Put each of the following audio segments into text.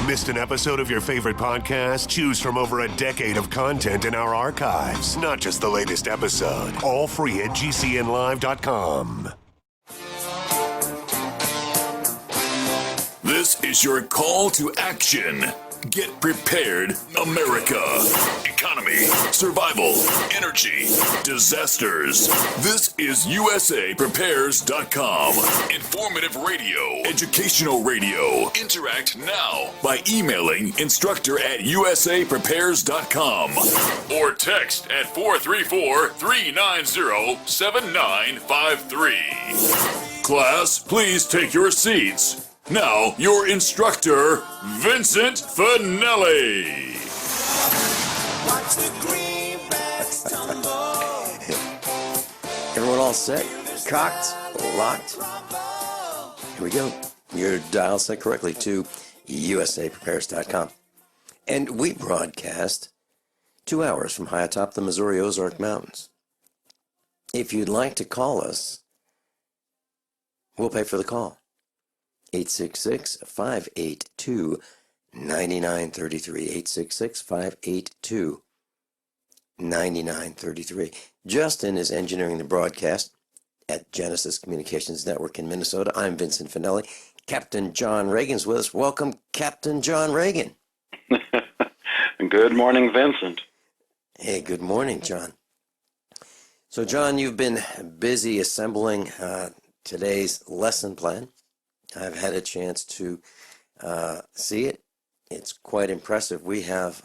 Missed an episode of your favorite podcast? Choose from over a decade of content in our archives, not just the latest episode. All free at gcnlive.com. This is your call to action. Get prepared, America. Economy, survival, energy, disasters. This is USAPrepares.com. Informative radio, educational radio. Interact now by emailing instructor@USAPrepares.com or text at 434-390-7953. Class, please take your seats. Now, your instructor, Vincent Finelli. Watch the greenbacks tumble. Everyone all set? Cocked? Locked? Here we go. Your dial set correctly to USAPrepares.com. And we broadcast 2 hours from high atop the Missouri Ozark Mountains. If you'd like to call us, we'll pay for the call. 866-582-9933. 866-582-9933. Justin is engineering the broadcast at Genesis Communications Network in Minnesota. I'm Vincent Finelli. Captain John Regan's with us. Welcome, Captain John Regan. Good morning, Vincent. Hey, good morning, John. So, John, you've been busy assembling today's lesson plan. I've had a chance to see it. It's quite impressive. We have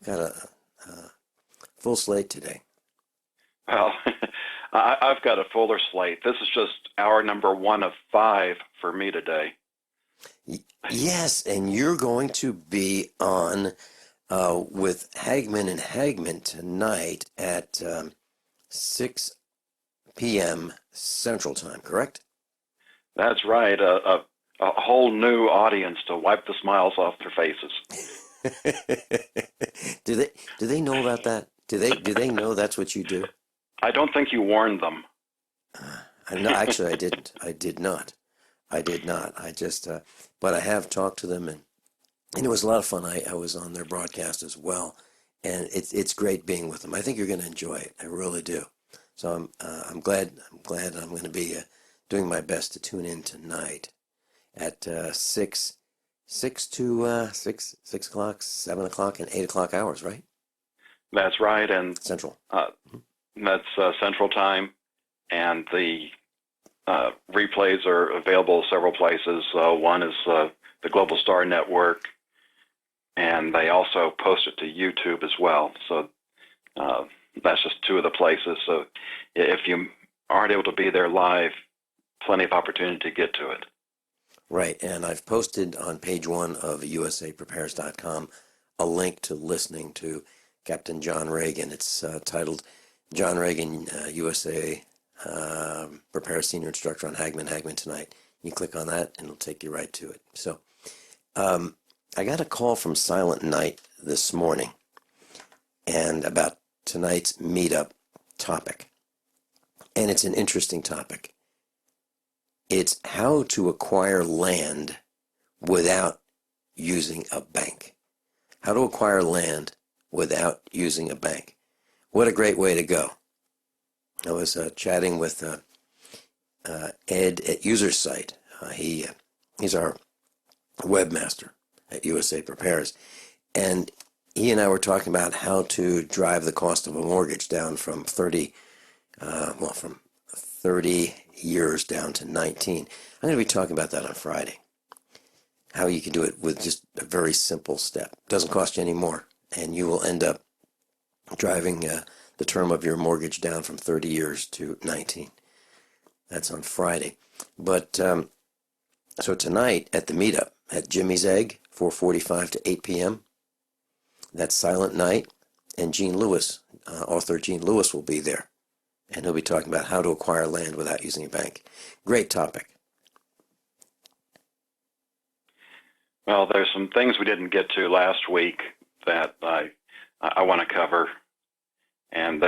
got a full slate today. Well, I've got a fuller slate. This is just hour number 1 of 5 for me today. Yes, and you're going to be on with Hagman and Hagman tonight at 6 p.m. Central Time, correct? That's right. A whole new audience to wipe the smiles off their faces. Do they know about that? Do they know that's what you do? I don't think you warned them. No, actually, I didn't. I did not. I just, but I have talked to them, and it was a lot of fun. I was on their broadcast as well, and it's great being with them. I think you're going to enjoy it. I really do. So I'm glad I'm going to be doing my best to tune in tonight at 6 o'clock, 7 o'clock, and 8 o'clock hours, right? That's right, and Central. That's Central Time, and the replays are available several places. One is the Global Star Network, and they also post it to YouTube as well. So that's just 2 of the places. So if you aren't able to be there live, plenty of opportunity to get to it. Right, and I've posted on page 1 of USAPrepares.com a link to listening to Captain John Regan. It's titled John Regan, USA Prepares Senior Instructor on Hagman tonight. You click on that and it'll take you right to it. So I got a call from Silent Night this morning and about tonight's meetup topic. And it's an interesting topic. It's how to acquire land without using a bank. How to acquire land without using a bank. What a great way to go. I was chatting with Ed at UserSite. He's our webmaster at USA Prepares. And he and I were talking about how to drive the cost of a mortgage down from 30 years down to 19. I'm going to be talking about that on Friday. How you can do it with just a very simple step. It doesn't cost you any more, and you will end up driving the term of your mortgage down from 30 years to 19. That's on Friday. But so tonight at the meetup at Jimmy's Egg, 4:45 to 8 p.m., that's Silent Night, and Gene Lewis, author Gene Lewis, will be there. And he'll be talking about how to acquire land without using a bank. Great topic. Well, there's some things we didn't get to last week that I want to cover. And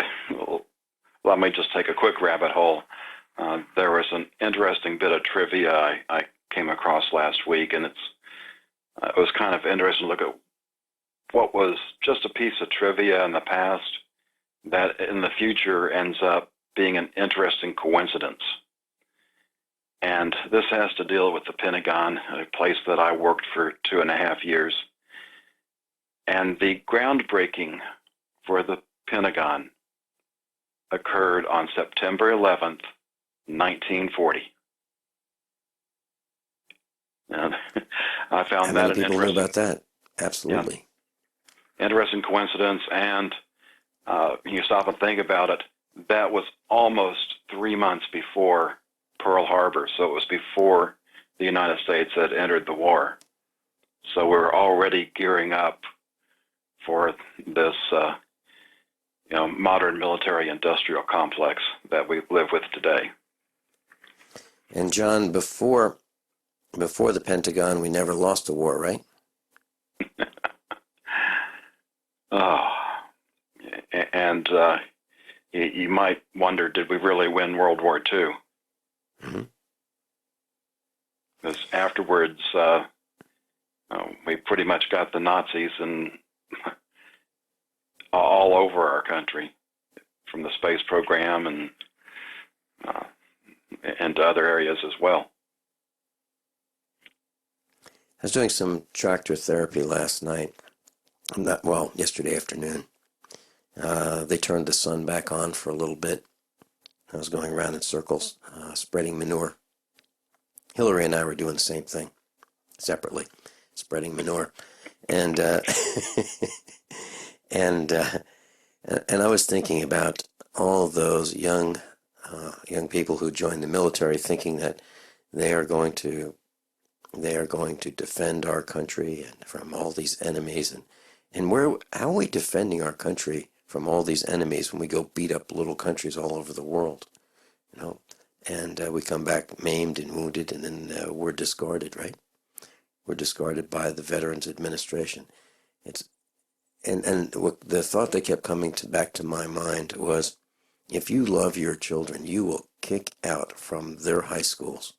let me just take a quick rabbit hole. There was an interesting bit of trivia I came across last week, and it's it was kind of interesting to look at what was just a piece of trivia in the past that in the future ends up being an interesting coincidence. And this has to deal with the Pentagon, a place that I worked for 2.5 years. And the groundbreaking for the Pentagon occurred on September 11th, 1940. And I found that an people interesting, know about that. Absolutely. Yeah, interesting coincidence. And you stop and think about it, that was almost 3 months before Pearl Harbor. So it was before the United States had entered the war. So we were already gearing up for this modern military-industrial complex that we live with today. And John, before the Pentagon, we never lost a war, right? And you might wonder, did we really win World War II? Mm-hmm. Because afterwards, we pretty much got the Nazis and all over our country, from the space program and to other areas as well. I was doing some tractor therapy last night. Yesterday afternoon. They turned the sun back on for a little bit. I was going around in circles, spreading manure. Hillary and I were doing the same thing, separately, spreading manure. And and I was thinking about all those young people who joined the military, thinking that they are going to defend our country and from all these enemies. And how are we defending our country from all these enemies when we go beat up little countries all over the world, and we come back maimed and wounded, and then we're discarded, right? We're discarded by the Veterans Administration. And the thought that kept coming back to my mind was, if you love your children, you will kick out from their high schools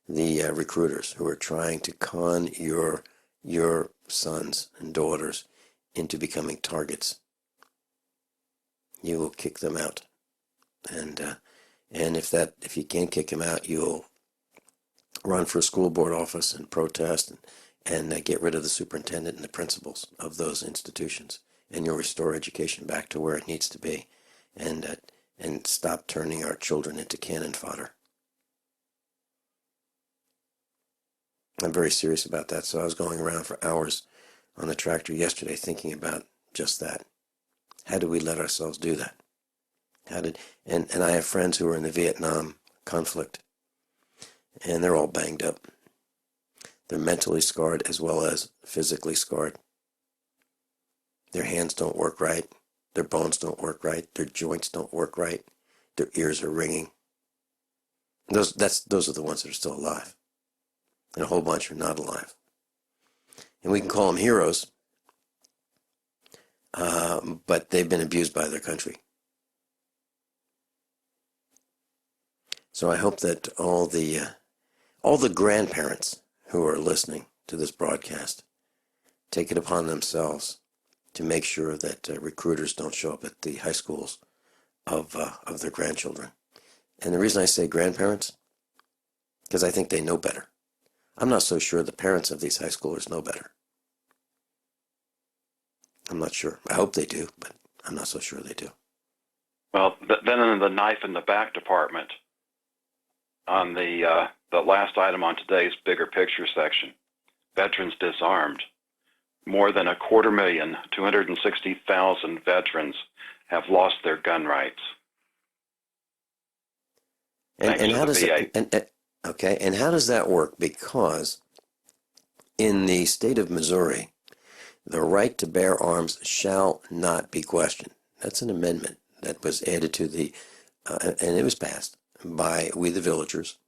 the recruiters who are trying to con your sons and daughters into becoming targets. You will kick them out, and if you can't kick them out, you'll run for a school board office and protest and get rid of the superintendent and the principals of those institutions, and you'll restore education back to where it needs to be, and stop turning our children into cannon fodder. I'm very serious about that. So I was going around for hours on the tractor yesterday thinking about just that. How do we let ourselves do that? And I have friends who are in the Vietnam conflict, and they're all banged up. They're mentally scarred as well as physically scarred. Their hands don't work right. Their bones don't work right. Their joints don't work right. Their ears are ringing. Those are the ones that are still alive. And a whole bunch are not alive. And we can call them heroes, but they've been abused by their country. So I hope that all the grandparents who are listening to this broadcast take it upon themselves to make sure that recruiters don't show up at the high schools of their grandchildren. And the reason I say grandparents, because I think they know better. I'm not so sure the parents of these high schoolers know better. I'm not sure. I hope they do, but I'm not so sure they do. Well, then in the knife in the back department, on the last item on today's bigger picture section, veterans disarmed. More than 260,000 veterans have lost their gun rights. And how does VA. and how does that work? Because in the state of Missouri, the right to bear arms shall not be questioned. That's an amendment that was added to the, and it was passed by we the villagers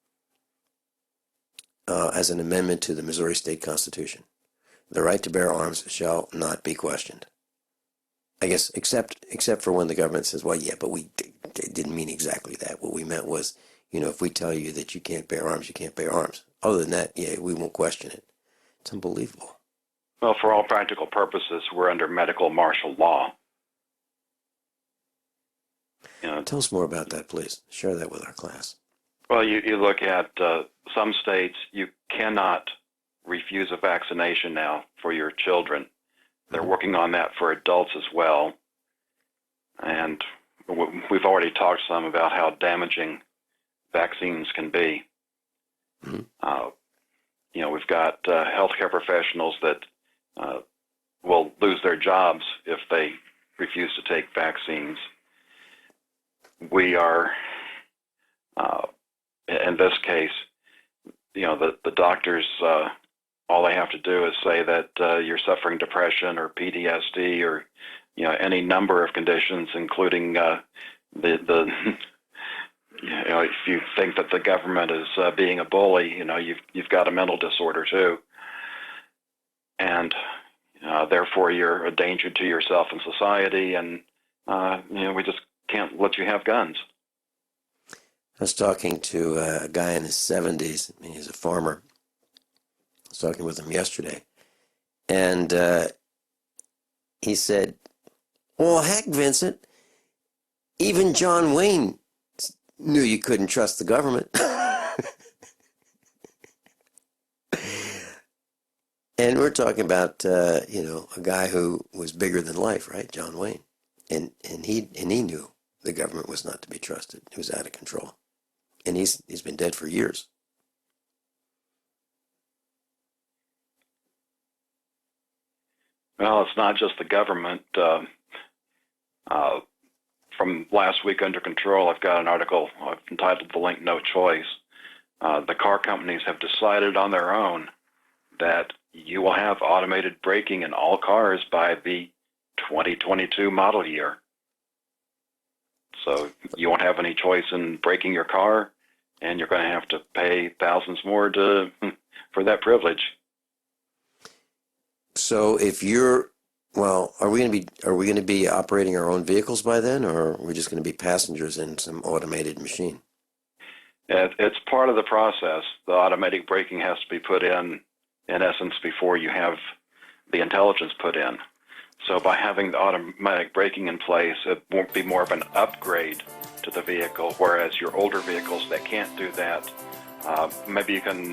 as an amendment to the Missouri State Constitution. The right to bear arms shall not be questioned. I guess except for when the government says, well, yeah, but we didn't mean exactly that. What we meant was, if we tell you that you can't bear arms, you can't bear arms. other than that, yeah, we won't question it. It's unbelievable. Well, for all practical purposes, we're under medical martial law. Tell us more about that, please. Share that with our class. Well, you look at some states, you cannot refuse a vaccination now for your children. They're working on that for adults as well. And we've already talked some about how damaging vaccines can be. We've got healthcare professionals that will lose their jobs if they refuse to take vaccines. We are, in this case, the doctors, all they have to do is say that you're suffering depression or PTSD or, any number of conditions, including if you think that the government is being a bully, you've got a mental disorder too. And therefore you're a danger to yourself and society, and, we just can't let you have guns. I was talking to a guy in his 70s. I mean, he's a farmer. I was talking with him yesterday. And he said, well, heck, Vincent, even John Wayne knew you couldn't trust the government. And we're talking about, a guy who was bigger than life, right? John Wayne. And he knew the government was not to be trusted. It was out of control. And he's been dead for years. Well, it's not just the government. From last week, Under Control, I've got an article I've entitled "The Link No Choice." The car companies have decided on their own that you will have automated braking in all cars by the 2022 model year. So you won't have any choice in braking your car, and you're going to have to pay thousands more for that privilege. So if are we going to be operating our own vehicles by then, or are we just going to be passengers in some automated machine? It's part of the process. The automatic braking has to be put in essence, before you have the intelligence put in. So by having the automatic braking in place, it won't be more of an upgrade to the vehicle, whereas your older vehicles that can't do that, maybe you can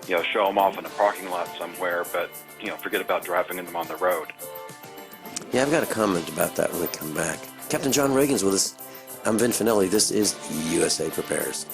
show them off in a parking lot somewhere, but forget about driving them on the road. Yeah, I've got a comment about that when we come back. Captain John Regan's with us. I'm Vin Finelli. This is USA Prepares.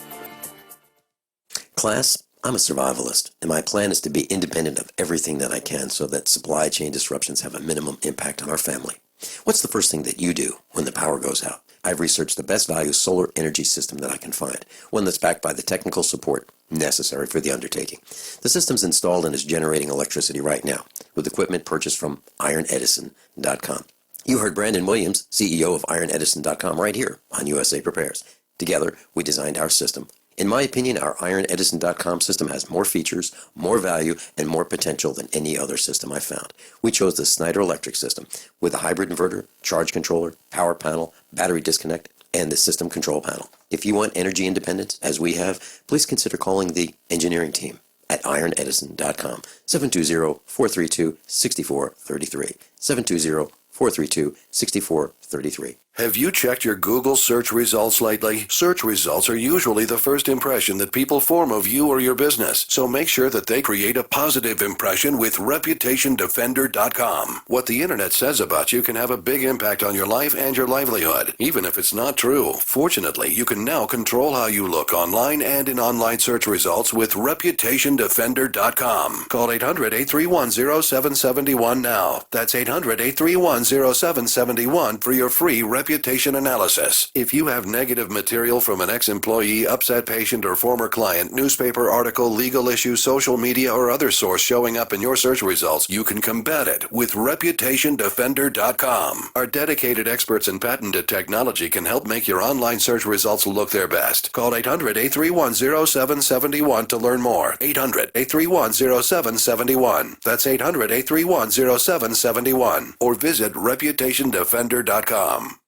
Class, I'm a survivalist, and my plan is to be independent of everything that I can so that supply chain disruptions have a minimum impact on our family. What's the first thing that you do when the power goes out? I've researched the best value solar energy system that I can find, one that's backed by the technical support necessary for the undertaking. The system's installed and is generating electricity right now, with equipment purchased from ironedison.com. You heard Brandon Williams, CEO of ironedison.com, right here on USA Prepares. Together, we designed our system. In my opinion, our ironedison.com system has more features, more value, and more potential than any other system I've found. We chose the Snyder Electric system with a hybrid inverter, charge controller, power panel, battery disconnect, and the system control panel. If you want energy independence, as we have, please consider calling the engineering team at ironedison.com, 720-432-6433, 720-432-6433. Have you checked your Google search results lately? Search results are usually the first impression that people form of you or your business, so make sure that they create a positive impression with ReputationDefender.com. What the internet says about you can have a big impact on your life and your livelihood, even if it's not true. Fortunately, you can now control how you look online and in online search results with ReputationDefender.com. Call 800-831-0771 now. That's 800-831-0771 for your free reputation analysis. If you have negative material from an ex-employee, upset patient, or former client, newspaper article, legal issue, social media, or other source showing up in your search results, you can combat it with ReputationDefender.com. Our dedicated experts in patented technology can help make your online search results look their best. Call 800-831-0771 to learn more. 800-831-0771. That's 800-831-0771. Or visit ReputationDefender.com.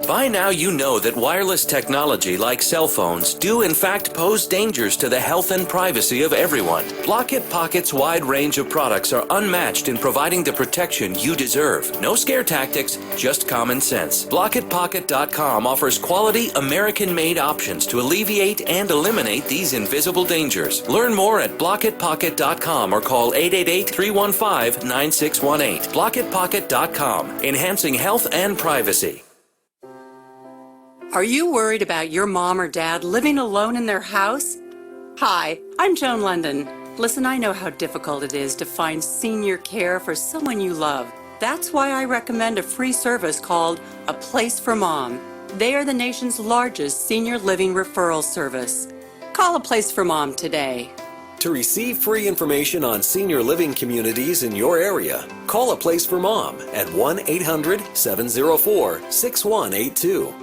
By now you know that wireless technology like cell phones do in fact pose dangers to the health and privacy of everyone. Blockit Pocket's wide range of products are unmatched in providing the protection you deserve. No scare tactics, just common sense. BlockitPocket.com offers quality American-made options to alleviate and eliminate these invisible dangers. Learn more at BlockitPocket.com or call 888-315-9618. BlockitPocket.com, enhancing health and privacy. Are you worried about your mom or dad living alone in their house? Hi, I'm Joan London. Listen, I know how difficult it is to find senior care for someone you love. That's why I recommend a free service called A Place for Mom. They are the nation's largest senior living referral service. Call A Place for Mom today. To receive free information on senior living communities in your area, call A Place for Mom at 1-800-704-6182.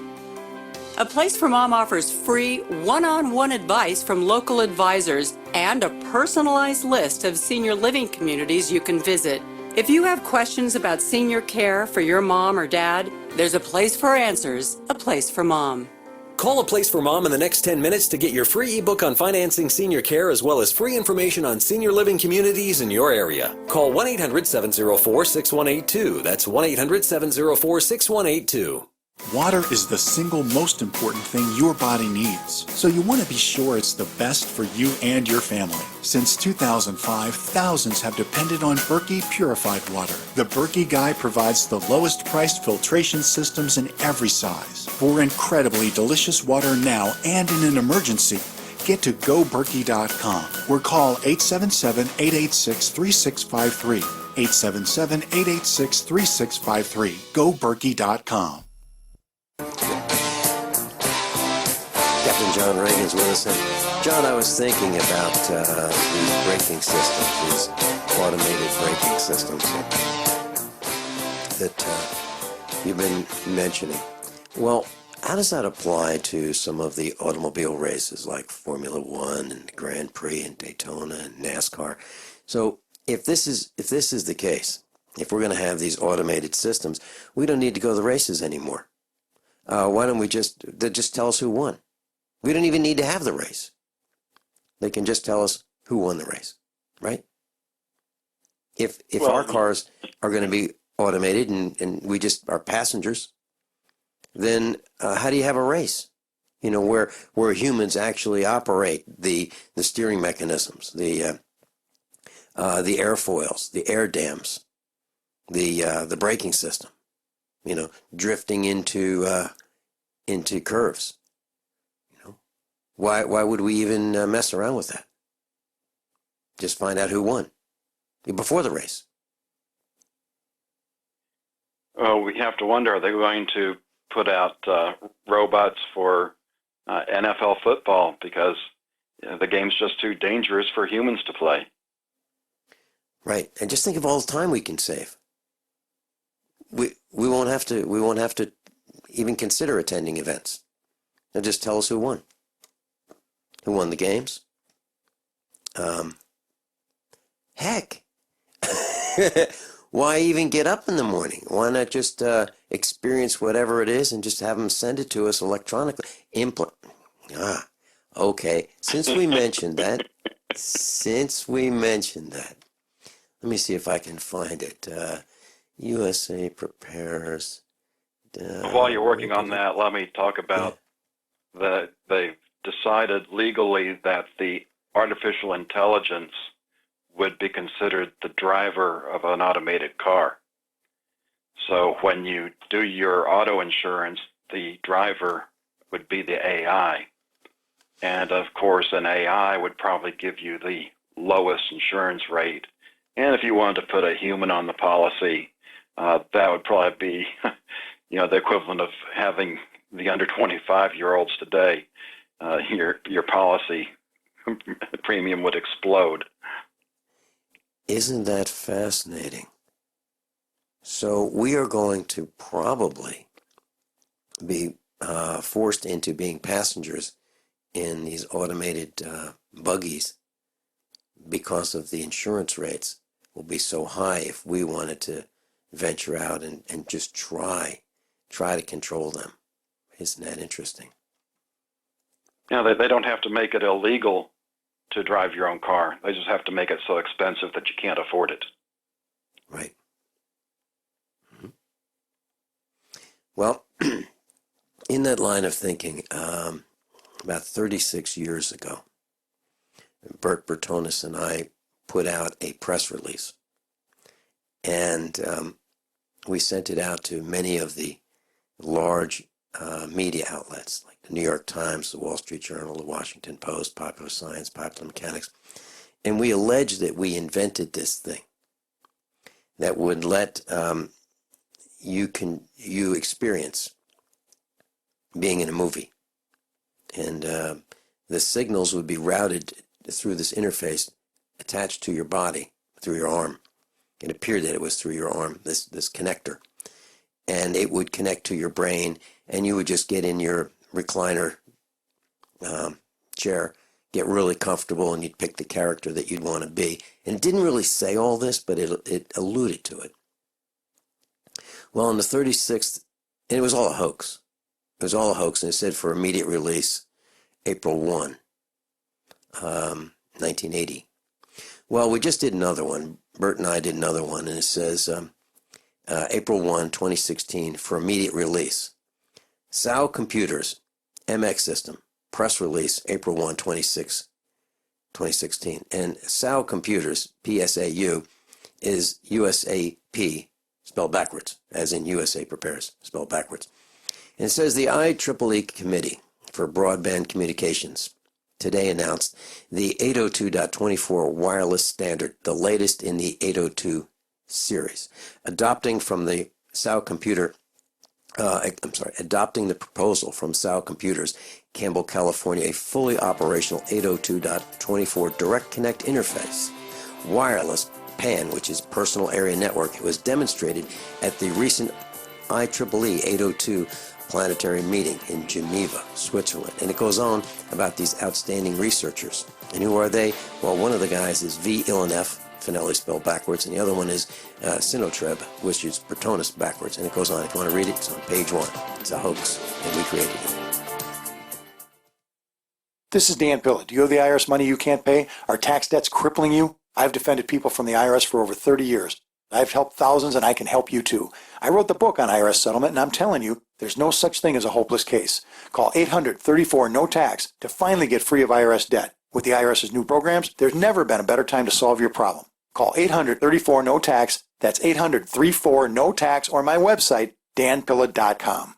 A Place for Mom offers free one-on-one advice from local advisors and a personalized list of senior living communities you can visit. If you have questions about senior care for your mom or dad, there's a place for answers, A Place for Mom. Call A Place for Mom in the next 10 minutes to get your free ebook on financing senior care as well as free information on senior living communities in your area. Call 1-800-704-6182. That's 1-800-704-6182. Water is the single most important thing your body needs, so you want to be sure it's the best for you and your family. Since 2005, thousands have depended on Berkey purified water. The Berkey Guy provides the lowest priced filtration systems in every size. For incredibly delicious water now and in an emergency, get to goberkey.com or call 877-886-3653. 877-886-3653. goberkey.com. Captain John Regan's with us. And John, I was thinking about these braking systems, these automated braking systems that you've been mentioning. Well, how does that apply to some of the automobile races like Formula One and the Grand Prix and Daytona and NASCAR? So if this is the case, if we're going to have these automated systems, we don't need to go to the races anymore. Why don't we just tell us who won? We don't even need to have the race. They can just tell us who won the race, right? If our cars are going to be automated and we just are passengers, then how do you have a race? You know, where humans actually operate the steering mechanisms, the airfoils, the air dams, the braking system. You know, drifting into curves. You know, why would we even mess around with that? Just find out who won before the race. Well, we have to wonder: are they going to put out robots for NFL football because the game's just too dangerous for humans to play? Right, and just think of all the time we can save. We won't have to even consider attending events. They'll just tell us who won the games. Heck, why even get up in the morning? Why not just experience whatever it is and just have them send it to us electronically? Okay. Since we mentioned that, let me see if I can find it. USA prepares. While you're working on that, let me talk about that they've decided legally that the artificial intelligence would be considered the driver of an automated car. So when you do your auto insurance, the driver would be the AI. And of course, an AI would probably give you the lowest insurance rate. And if you wanted to put a human on the policy, that would probably be, the equivalent of having the under 25-year-olds today. Your policy premium would explode. Isn't that fascinating? So we are going to probably be forced into being passengers in these automated buggies because of the insurance rates will be so high if we wanted to venture out and just try to control them. Isn't that interesting? You know, they don't have to make it illegal to drive your own car. They just have to make it so expensive that you can't afford it. Right. Mm-hmm. Well, in that line of thinking, about 36 years ago, Bert Bertonis and I put out a press release. And we sent it out to many of the large media outlets, like the New York Times, the Wall Street Journal, the Washington Post, Popular Science, Popular Mechanics. And we alleged that we invented this thing that would let you experience being in a movie. And the signals would be routed through this interface attached to your body, through your arm. It appeared that it was through your arm, this connector. And it would connect to your brain, and you would just get in your recliner chair, get really comfortable, and you'd pick the character that you'd want to be. And it didn't really say all this, but it alluded to it. Well, on the 36th, and it was all a hoax. It was all a hoax, and it said for immediate release, April 1, 1980. Well, we just did another one. Bert and I did another one, and it says April 1, 2016, for immediate release. Sao Computers, MX System, press release, April 1, 2016. And Sao Computers, PSAU, is USAP, spelled backwards, as in USA Prepares, spelled backwards. And it says the IEEE Committee for Broadband Communications today announced the 802.24 wireless standard, the latest in the 802 series, adopting the proposal from Sao Computers, Campbell, California, a fully operational 802.24 direct connect interface, wireless PAN, which is Personal Area Network. It was demonstrated at the recent IEEE 802 planetary meeting in Geneva, Switzerland. And it goes on about these outstanding researchers. And who are they? Well, one of the guys is V. Ilanef, Finelli spelled backwards, and the other one is Sinotreb, which is Bertonis backwards. And it goes on. If you want to read it, it's on page 1. It's a hoax, and we created it. This is Dan Pilla. Do you owe the IRS money you can't pay? Are tax debts crippling you? I've defended people from the IRS for over 30 years. I've helped thousands, and I can help you too. I wrote the book on IRS settlement, and I'm telling you, there's no such thing as a hopeless case. Call 800-34-NO-TAX to finally get free of IRS debt. With the IRS's new programs, there's never been a better time to solve your problem. Call 800-34-NO-TAX. That's 800-34-NO-TAX, or my website, danpilla.com.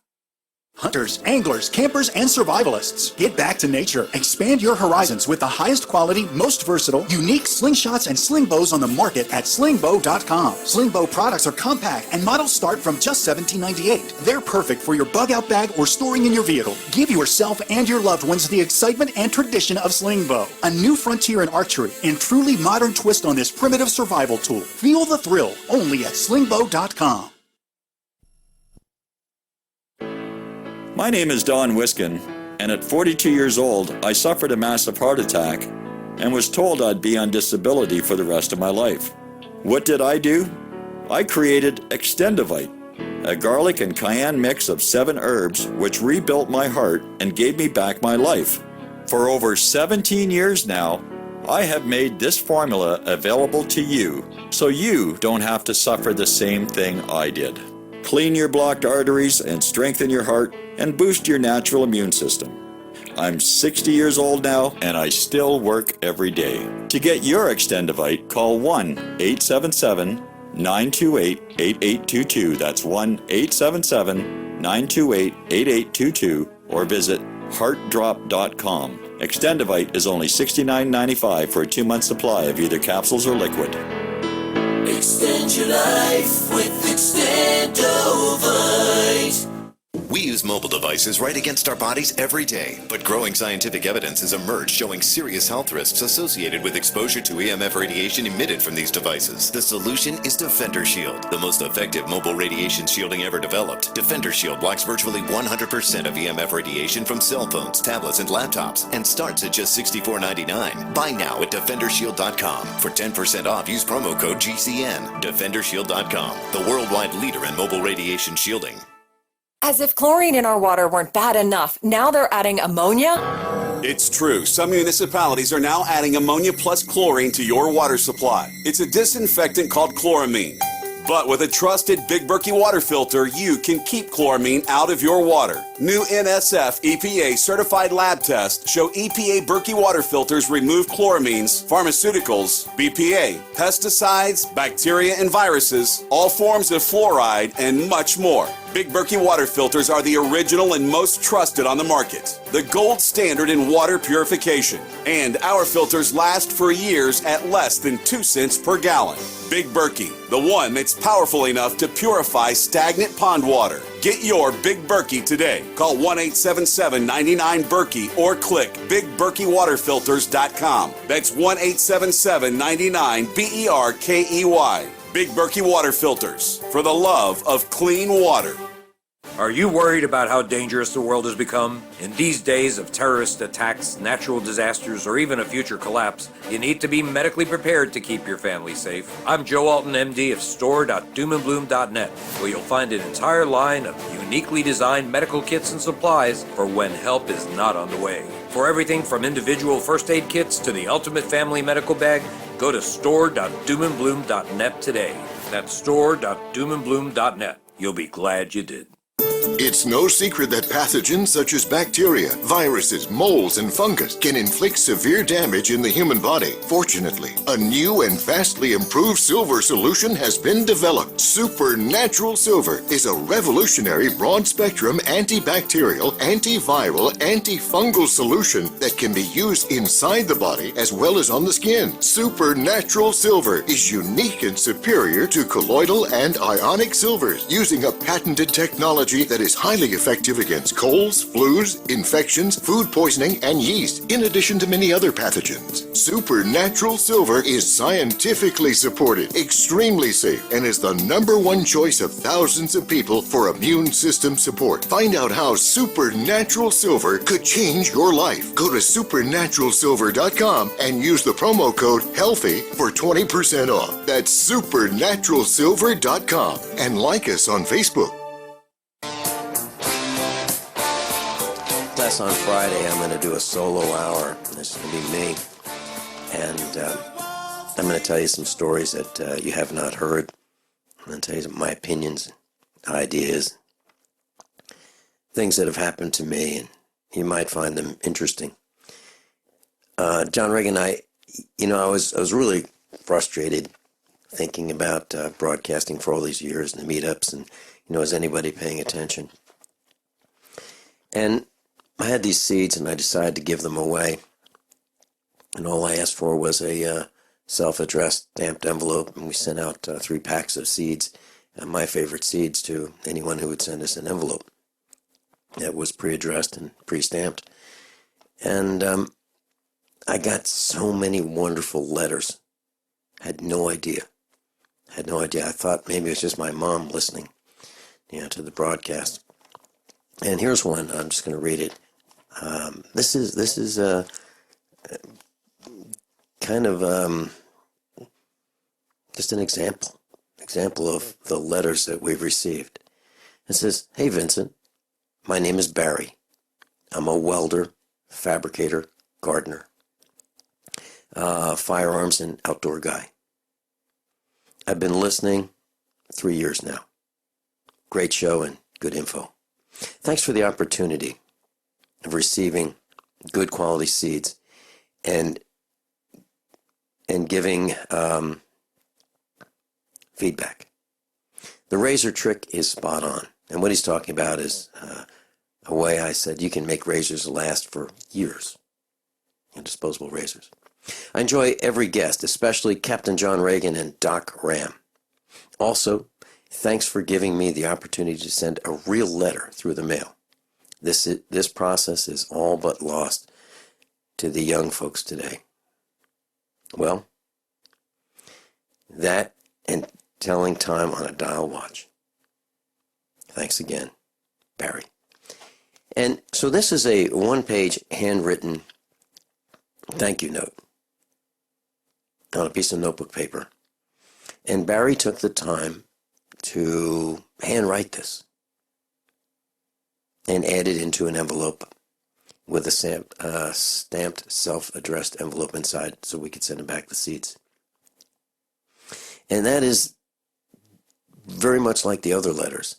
Hunters, anglers, campers, and survivalists. Get back to nature. Expand your horizons with the highest quality, most versatile, unique slingshots and sling bows on the market at slingbow.com. Sling bow products are compact and models start from just $17.98. They're perfect for your bug out bag or storing in your vehicle. Give yourself and your loved ones the excitement and tradition of sling bow. A new frontier in archery and truly modern twist on this primitive survival tool. Feel the thrill only at slingbow.com. My name is Don Wiskin, and at 42 years old, I suffered a massive heart attack and was told I'd be on disability for the rest of my life. What did I do? I created Extendivite, a garlic and cayenne mix of 7 herbs which rebuilt my heart and gave me back my life. For over 17 years now, I have made this formula available to you so you don't have to suffer the same thing I did. Clean your blocked arteries and strengthen your heart and boost your natural immune system. I'm 60 years old now and I still work every day. To get your Extendivite, call 1-877-928-8822. That's 1-877-928-8822 or visit heartdrop.com. Extendivite is only $69.95 for a 2-month supply of either capsules or liquid. Extend your life with Extendovite. We use mobile devices right against our bodies every day, but growing scientific evidence has emerged showing serious health risks associated with exposure to EMF radiation emitted from these devices. The solution is Defender Shield, the most effective mobile radiation shielding ever developed. Defender Shield blocks virtually 100% of EMF radiation from cell phones, tablets, and laptops, and starts at just $64.99. Buy now at DefenderShield.com. For 10% off, use promo code GCN. DefenderShield.com, the worldwide leader in mobile radiation shielding. As if chlorine in our water weren't bad enough, now they're adding ammonia? It's true. Some municipalities are now adding ammonia plus chlorine to your water supply. It's a disinfectant called chloramine. But with a trusted Big Berkey water filter, you can keep chloramine out of your water. New NSF EPA certified lab tests show EPA Berkey water filters remove chloramines, pharmaceuticals, BPA, pesticides, bacteria and viruses, all forms of fluoride, and much more. Big Berkey water filters are the original and most trusted on the market. The gold standard in water purification. And our filters last for years at less than 2 cents per gallon. Big Berkey, the one that's powerful enough to purify stagnant pond water. Get your Big Berkey today. Call 1-877-99-BERKEY or click BigBerkeyWaterFilters.com. That's 1-877-99-BERKEY. Big Berkey Water Filters, for the love of clean water. Are you worried about how dangerous the world has become? In these days of terrorist attacks, natural disasters, or even a future collapse, you need to be medically prepared to keep your family safe. I'm Joe Alton, MD of store.doomandbloom.net, where you'll find an entire line of uniquely designed medical kits and supplies for when help is not on the way. For everything from individual first aid kits to the ultimate family medical bag, go to store.doomandbloom.net today. That's store.doomandbloom.net. You'll be glad you did. It's no secret that pathogens such as bacteria, viruses, molds, and fungus can inflict severe damage in the human body. Fortunately, a new and vastly improved silver solution has been developed. Supernatural Silver is a revolutionary broad-spectrum antibacterial, antiviral, antifungal solution that can be used inside the body as well as on the skin. Supernatural Silver is unique and superior to colloidal and ionic silvers, using a patented technology that is highly effective against colds, flus, infections, food poisoning, and yeast, in addition to many other pathogens. Supernatural Silver is scientifically supported, extremely safe, and is the #1 choice of thousands of people for immune system support. Find out how Supernatural Silver could change your life. Go to supernaturalsilver.com and use the promo code HEALTHY for 20% off. That's supernaturalsilver.com, and like us on Facebook. On Friday, I'm going to do a solo hour. This is going to be me. And I'm going to tell you some stories that you have not heard. I'm going to tell you my opinions, ideas, things that have happened to me, and you might find them interesting. John Regan, I was really frustrated thinking about broadcasting for all these years and the meetups, and, is anybody paying attention? And I had these seeds, and I decided to give them away. And all I asked for was a self-addressed stamped envelope, and we sent out 3 packs of seeds, my favorite seeds, to anyone who would send us an envelope that was pre-addressed and pre-stamped. And I got so many wonderful letters. Had no idea. I thought maybe it was just my mom listening, to the broadcast. And here's one. I'm just going to read it. This is kind of just an example of the letters that we've received. It says, "Hey Vincent, my name is Barry. I'm a welder, fabricator, gardener, firearms and outdoor guy. I've been listening 3 years now. Great show and good info. Thanks for the opportunity of receiving good quality seeds and giving feedback. The razor trick is spot on." And what he's talking about is a way I said you can make razors last for years. Disposable razors. "I enjoy every guest, especially Captain John Regan and Doc Ram. Also, thanks for giving me the opportunity to send a real letter through the mail. This process is all but lost to the young folks today." Well, that and telling time on a dial watch. Thanks again, Barry. And so this is a one-page handwritten thank you note on a piece of notebook paper. And Barry took the time to handwrite this. and added into an envelope with a stamped self-addressed envelope inside so we could send them back the seeds. And that is very much like the other letters.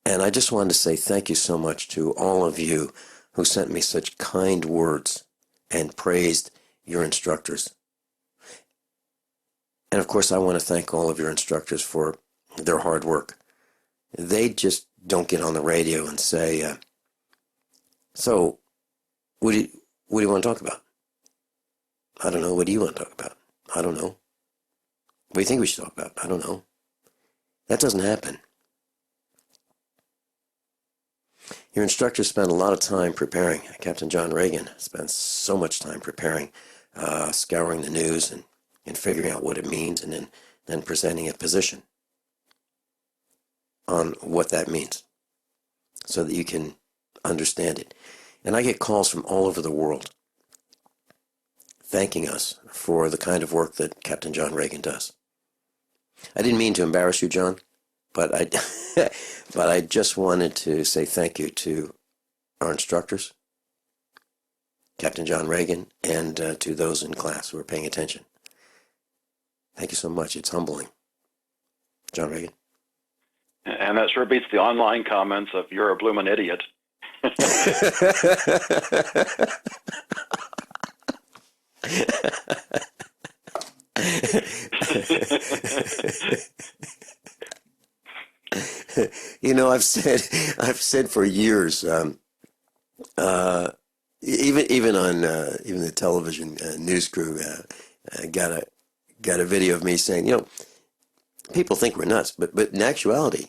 And I just wanted to say thank you so much to all of you who sent me such kind words and praised your instructors. And of course, I want to thank all of your instructors for their hard work. They just don't get on the radio and say, so, what do you want to talk about? I don't know. What do you want to talk about? I don't know. What do you think we should talk about? I don't know. That doesn't happen. Your instructors spent a lot of time preparing. Captain John Regan spent so much time preparing, scouring the news and figuring out what it means, and then presenting a position on what that means so that you can understand it. And I get calls from all over the world thanking us for the kind of work that Captain John Regan does. I didn't mean to embarrass you, John, but I just wanted to say thank you to our instructors, Captain John Regan, and to those in class who are paying attention. Thank you so much. It's humbling. John Regan. And that sure beats the online comments of "you're a bloomin' idiot." You know, I've said for years, even on even the television news crew got a video of me saying, you know, people think we're nuts, but in actuality,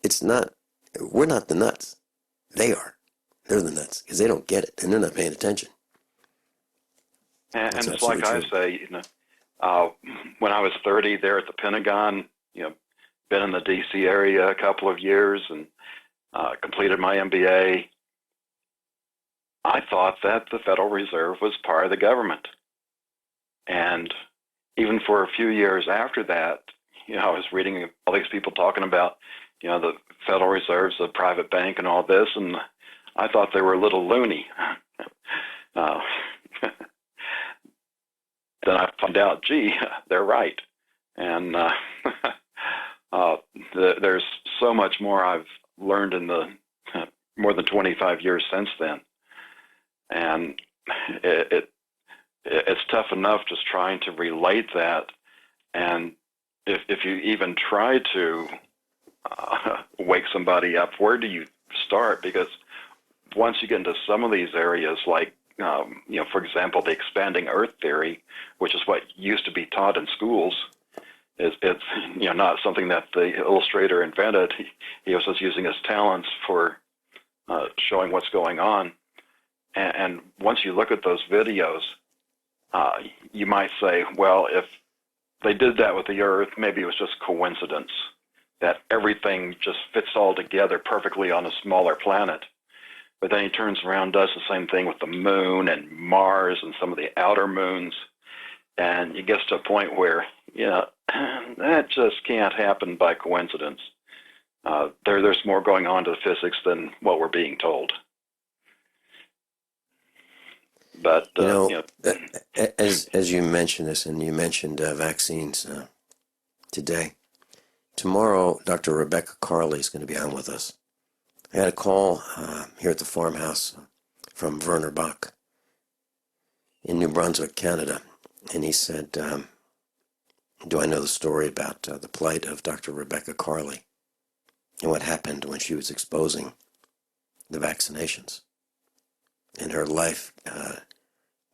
it's not. We're not the nuts. They are. They're the nuts because they don't get it and they're not paying attention. And it's like I say, you know, when I was 30 there at the Pentagon, you know, been in the D.C. area a couple of years and completed my MBA, I thought that the Federal Reserve was part of the government. And even for a few years after that, you know, I was reading all these people talking about, you know, the Federal Reserve's a private bank and all this, and I thought they were a little loony. Then I found out, gee, they're right. And there's so much more I've learned in the more than 25 years since then. And it's tough enough just trying to relate that. And if you even try to wake somebody up, where do you start? Because once you get into some of these areas, like, you know, for example, the expanding Earth theory, which is what used to be taught in schools, it's you know, not something that the illustrator invented. He was just using his talents for showing what's going on. And once you look at those videos, you might say, well, if they did that with the Earth, maybe it was just coincidence that everything just fits all together perfectly on a smaller planet. But then he turns around, does the same thing with the moon and Mars and some of the outer moons. And it gets to a point where, you know, that just can't happen by coincidence. There's more going on to the physics than what we're being told. But, you know, as you mentioned this, and you mentioned vaccines today, tomorrow Dr. Rebecca Carley is going to be on with us. I had a call here at the farmhouse from Werner Bach in New Brunswick, Canada, and he said, do I know the story about the plight of Dr. Rebecca Carley and what happened when she was exposing the vaccinations? And her life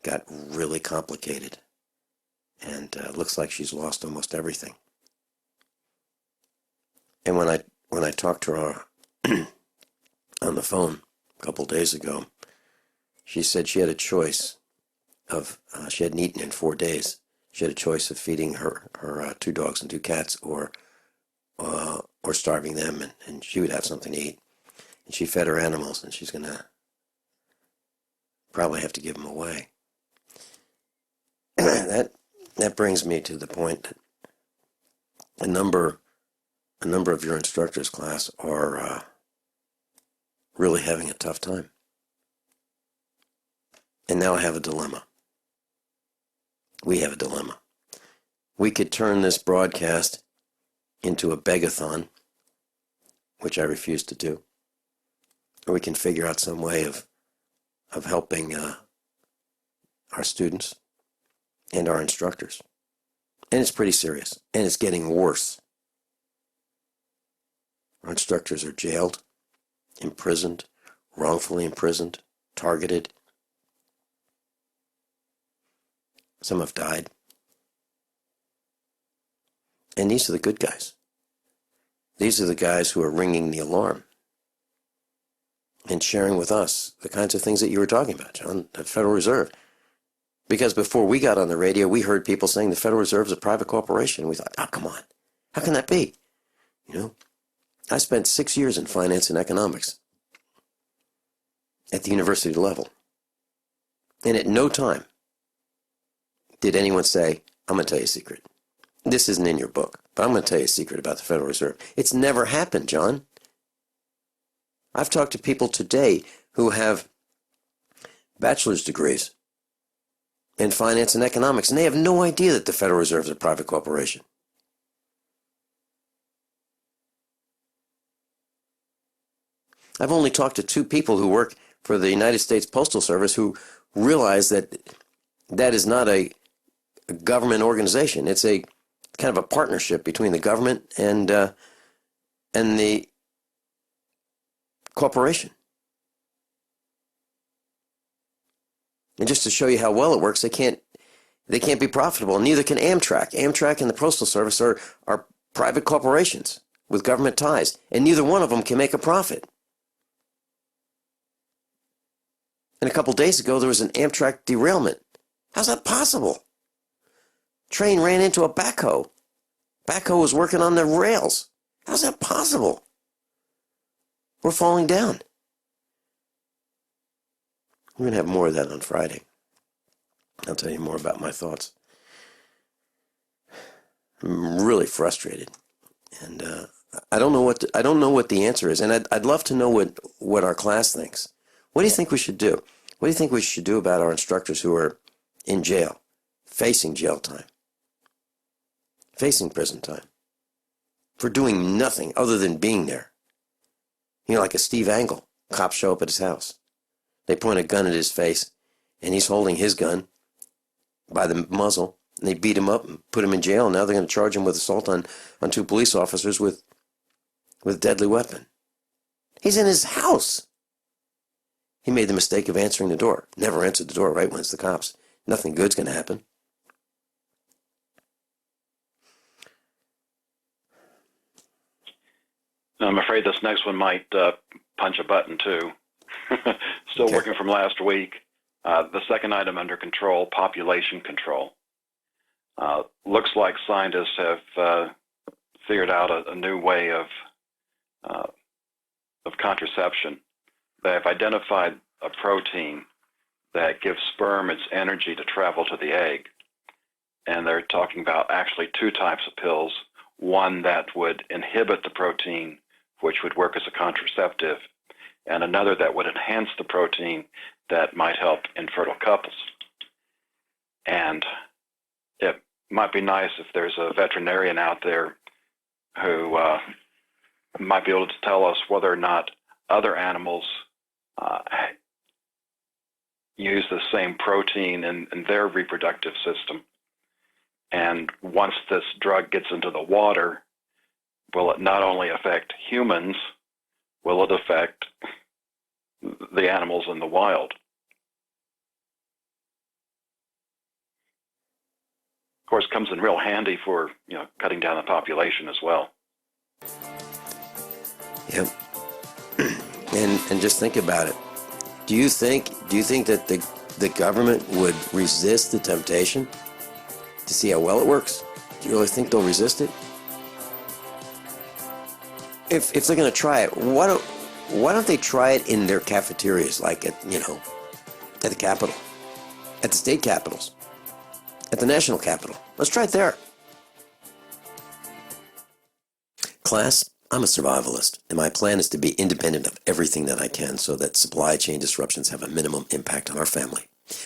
got really complicated, and looks like she's lost almost everything. And when I talked to her on the phone a couple of days ago, she said she had a choice of, she hadn't eaten in 4 days. She had a choice of feeding her 2 dogs and 2 cats or starving them, and she would have something to eat. And she fed her animals, and she's going to probably have to give them away. That brings me to the point that a number of your instructors class are really having a tough time. And now I have a dilemma. We have a dilemma. We could turn this broadcast into a begathon, which I refuse to do. Or we can figure out some way of helping our students and our instructors. And it's pretty serious. And it's getting worse. Our instructors are jailed, imprisoned, wrongfully imprisoned, targeted. Some have died. And these are the good guys. These are the guys who are ringing the alarm and sharing with us the kinds of things that you were talking about, John, the Federal Reserve. Because before we got on the radio, we heard people saying the Federal Reserve is a private corporation. We thought, oh, come on. How can that be? You know, I spent 6 years in finance and economics at the university level. And at no time did anyone say, I'm going to tell you a secret. This isn't in your book, but I'm going to tell you a secret about the Federal Reserve. It's never happened, John. I've talked to people today who have bachelor's degrees in finance and economics, and they have no idea that the Federal Reserve is a private corporation. I've only talked to 2 people who work for the United States Postal Service who realize that that is not a government organization. It's a kind of a partnership between the government and the corporation. And just to show you how well it works, they can't be profitable, and neither can Amtrak. Amtrak and the Postal Service are private corporations with government ties, and neither one of them can make a profit. And a couple days ago, there was an Amtrak derailment. How's that possible? Train ran into a backhoe. Backhoe was working on the rails. How's that possible? We're falling down. We're going to have more of that on Friday. I'll tell you more about my thoughts. I'm really frustrated, and I don't know what the answer is, and I'd love to know what our class thinks. What do you think we should do? What do you think we should do about our instructors who are in jail, facing jail time, facing prison time, for doing nothing other than being there? You know, like a Steve Angle. Cops show up at his house. They point a gun at his face, and he's holding his gun by the muzzle, and they beat him up and put him in jail, and now they're going to charge him with assault on 2 police officers with deadly weapon. He's in his house. He made the mistake of answering the door. Never answered the door right when it's the cops. Nothing good's going to happen. I'm afraid this next one might punch a button, too. Still working from last week. The second item under control, population control. Looks like scientists have figured out a new way of contraception. They have identified a protein that gives sperm its energy to travel to the egg. And they're talking about actually 2 types of pills. One that would inhibit the protein, which would work as a contraceptive, and another that would enhance the protein that might help infertile couples. And it might be nice if there's a veterinarian out there who might be able to tell us whether or not other animals use the same protein in their reproductive system. And once this drug gets into the water, will it not only affect humans, will it affect the animals in the wild? Of course, it comes in real handy for, cutting down the population as well. Yep. And just think about it. Do you think that the government would resist the temptation to see how well it works? Do you really think they'll resist it? If they're going to try it, why don't they try it in their cafeterias, like at the Capitol, at the state capitals, at the national capital? Let's try it there. Class, I'm a survivalist, and my plan is to be independent of everything that I can so that supply chain disruptions have a minimum impact on our family.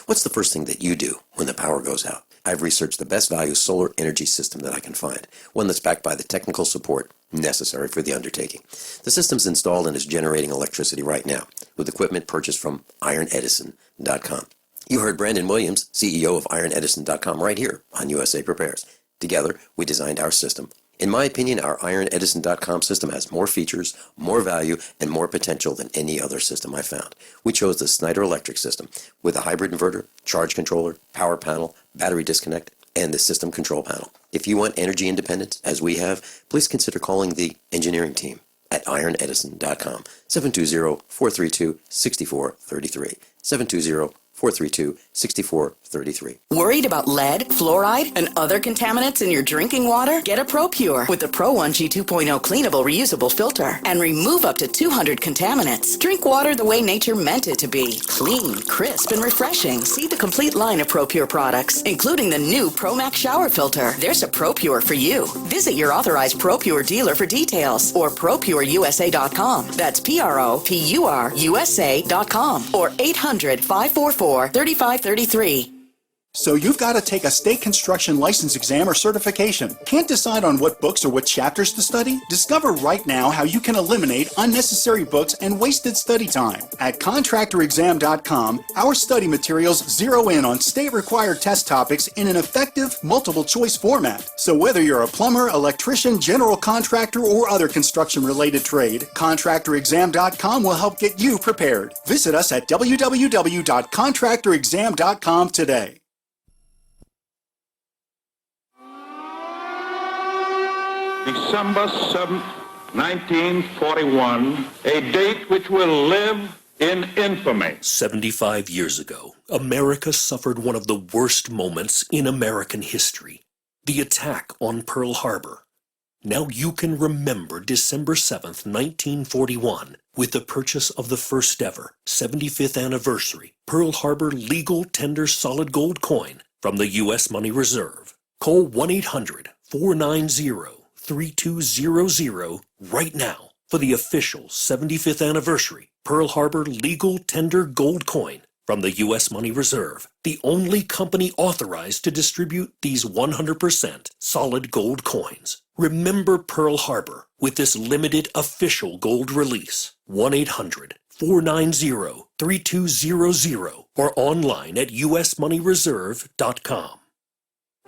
What's the first thing that you do when the power goes out? I've researched the best value solar energy system that I can find, one that's backed by the technical support necessary for the undertaking. The system's installed and is generating electricity right now, with equipment purchased from ironedison.com. You heard Brandon Williams, CEO of ironedison.com, right here on USA Prepares. Together, we designed our system. In my opinion, our ironedison.com system has more features, more value, and more potential than any other system I found. We chose the Snyder Electric system with a hybrid inverter, charge controller, power panel, battery disconnect, and the system control panel. If you want energy independence, as we have, please consider calling the engineering team at ironedison.com, 720-432-6433, 720-432-6433. Worried about lead, fluoride, and other contaminants in your drinking water? Get a ProPure with the Pro 1G 2.0 cleanable reusable filter and remove up to 200 contaminants. Drink water the way nature meant it to be. Clean, crisp, and refreshing. See the complete line of ProPure products, including the new ProMax shower filter. There's a ProPure for you. Visit your authorized ProPure dealer for details or ProPureUSA.com. That's ProPureUSA.com or 800-544-3533. So you've got to take a state construction license exam or certification. Can't decide on what books or what chapters to study? Discover right now how you can eliminate unnecessary books and wasted study time. At contractorexam.com, our study materials zero in on state-required test topics in an effective multiple-choice format. So whether you're a plumber, electrician, general contractor, or other construction-related trade, contractorexam.com will help get you prepared. Visit us at www.contractorexam.com today. December 7th, 1941, a date which will live in infamy. 75 years ago, America suffered one of the worst moments in American history, the attack on Pearl Harbor. Now you can remember December 7th, 1941, with the purchase of the first ever 75th anniversary Pearl Harbor legal tender solid gold coin from the U.S. Money Reserve. Call 1-800-490-3200 right now for the official 75th anniversary Pearl Harbor legal tender gold coin from the U.S. Money Reserve, the only company authorized to distribute these 100% solid gold coins. Remember Pearl Harbor with this limited official gold release. 1-800-490-3200 or online at usmoneyreserve.com.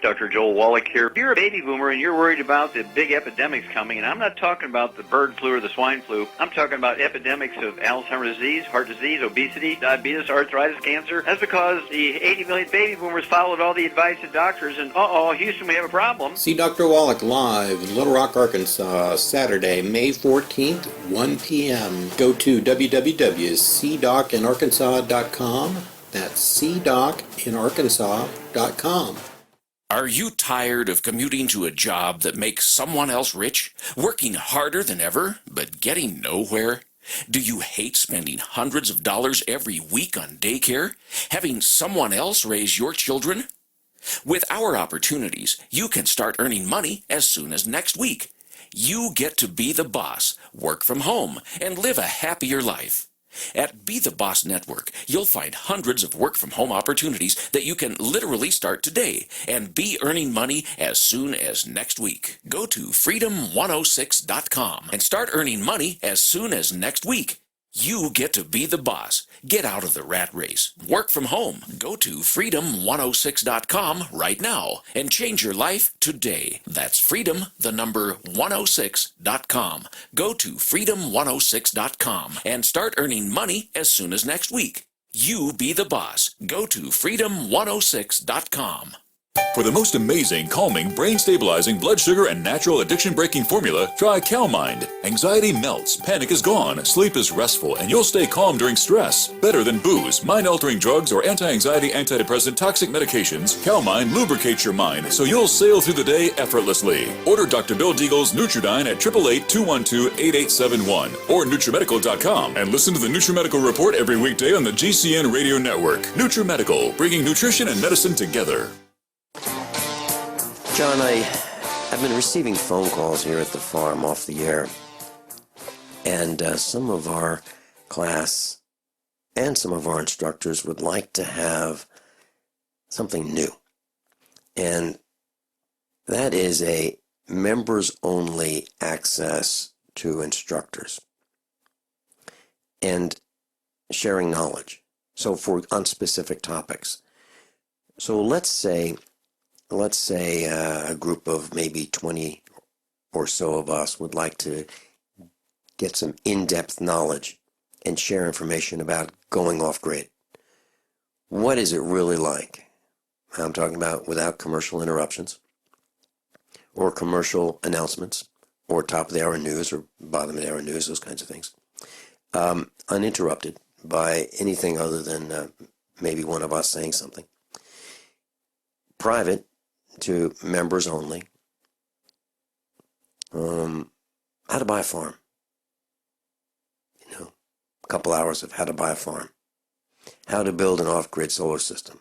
Dr. Joel Wallach here. If you're a baby boomer and you're worried about the big epidemics coming, and I'm not talking about the bird flu or the swine flu, I'm talking about epidemics of Alzheimer's disease, heart disease, obesity, diabetes, arthritis, cancer. That's because the 80 million baby boomers followed all the advice of doctors, and Houston, we have a problem. See Dr. Wallach live in Little Rock, Arkansas, Saturday, May 14th, 1 p.m. Go to www.cdocinarkansas.com. That's cdocinarkansas.com. Are you tired of commuting to a job that makes someone else rich, working harder than ever, but getting nowhere? Do you hate spending hundreds of dollars every week on daycare, having someone else raise your children? With our opportunities, you can start earning money as soon as next week. You get to be the boss, work from home, and live a happier life. At Be the Boss Network, you'll find hundreds of work-from-home opportunities that you can literally start today and be earning money as soon as next week. Go to freedom106.com and start earning money as soon as next week. You get to be the boss. Get out of the rat race. Work from home. Go to freedom106.com right now and change your life today. That's freedom, the number 106.com. Go to freedom106.com and start earning money as soon as next week. You be the boss. Go to freedom106.com. For the most amazing, calming, brain-stabilizing, blood sugar, and natural addiction-breaking formula, try CalMind. Anxiety melts, panic is gone, sleep is restful, and you'll stay calm during stress. Better than booze, mind-altering drugs, or anti-anxiety, antidepressant, toxic medications, CalMind lubricates your mind so you'll sail through the day effortlessly. Order Dr. Bill Deagle's Nutridyne at 888-212-8871 or NutriMedical.com and listen to the NutriMedical Report every weekday on the GCN Radio Network. NutriMedical, bringing nutrition and medicine together. John, I've been receiving phone calls here at the farm off the air And some of our class and some of our instructors would like to have something new. And that is a members-only access to instructors and sharing knowledge. So on specific topics. So let's say a group of maybe 20 or so of us would like to get some in-depth knowledge and share information about going off-grid. What is it really like? I'm talking about without commercial interruptions or commercial announcements or top-of-the-hour news or bottom-of-the-hour news, those kinds of things. Uninterrupted by anything other than maybe one of us saying something. Private to members only. How to buy a farm. A couple hours of how to buy a farm. How to build an off-grid solar system.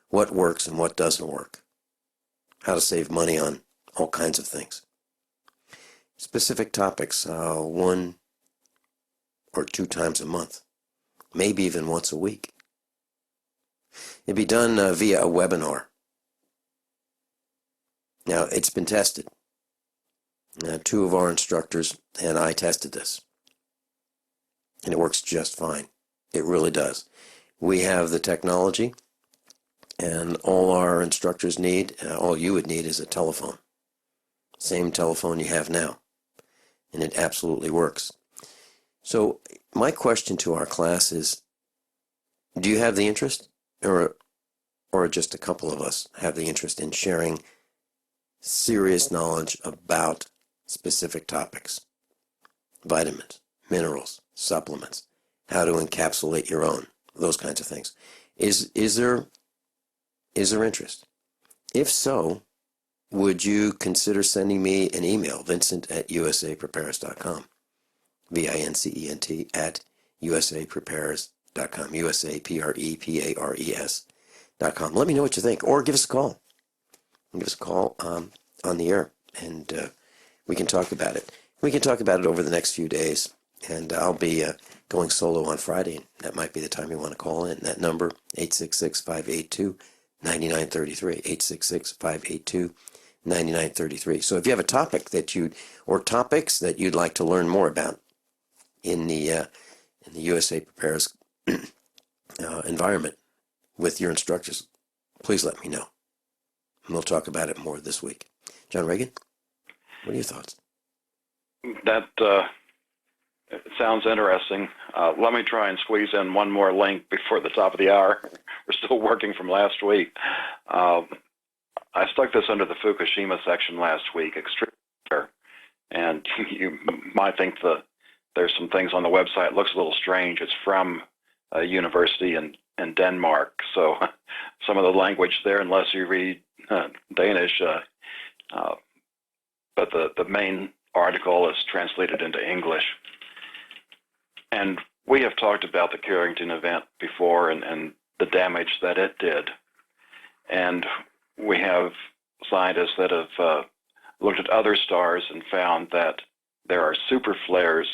What works and what doesn't work. How to save money on all kinds of things. Specific topics, 1 or 2 times a month. Maybe even once a week. It'd be done via a webinar. Now, it's been tested. 2 of our instructors and I tested this. And it works just fine. It really does. We have the technology, and all our instructors need, all you would need is a telephone. Same telephone you have now. And it absolutely works. So my question to our class is, do you have the interest? Or just a couple of us have the interest in sharing serious knowledge about specific topics? Vitamins, minerals, supplements, how to encapsulate your own, those kinds of things. Is there interest? If so, would you consider sending me an email, Vincent@usapreparedness.com, Vincent@usapreparedness.com, USAPREPARES.com. Let me know what you think, or give us a call. Give us a call on the air, and we can talk about it. We can talk about it over the next few days, and I'll be going solo on Friday. That might be the time you want to call in. That number, 866-582-9933, 866-582-9933. So if you have a topic or topics that you'd like to learn more about in the USA Prepares environment with your instructors, please let me know. And we'll talk about it more this week. John Regan, what are your thoughts? That it sounds interesting. Let me try and squeeze in one more link before the top of the hour. We're still working from last week. I stuck this under the Fukushima section last week, extremely rare. And you might think there's some things on the website. It looks a little strange. It's from a university in Denmark. So some of the language there, unless you read Danish, but the main article is translated into English. And we have talked about the Carrington event before and the damage that it did. And we have scientists that have looked at other stars and found that there are super flares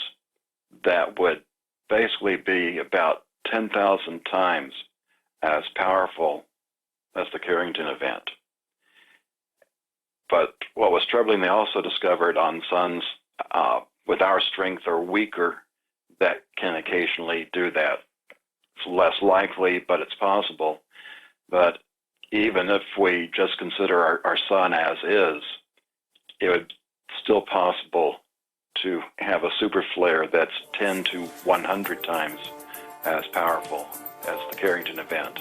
that would basically be about 10,000 times as powerful as the Carrington event. But what was troubling, they also discovered on suns with our strength are weaker that can occasionally do that. It's less likely, but it's possible. But even if we just consider our sun as is, it would still possible to have a super flare that's 10 to 100 times as powerful as the Carrington event.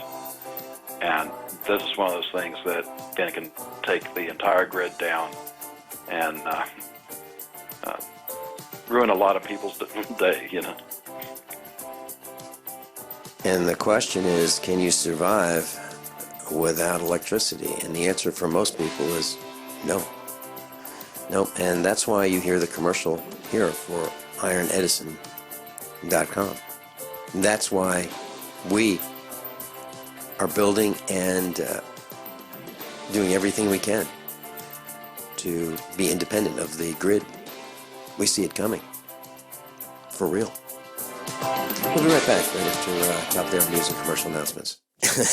And this is one of those things that can take the entire grid down and ruin a lot of people's day, And the question is, can you survive without electricity? And the answer for most people is no. No, and that's why you hear the commercial here for ironedison.com. That's why we are building and doing everything we can to be independent of the grid. We see it coming. for real. We'll be right back right after top there news and commercial announcements.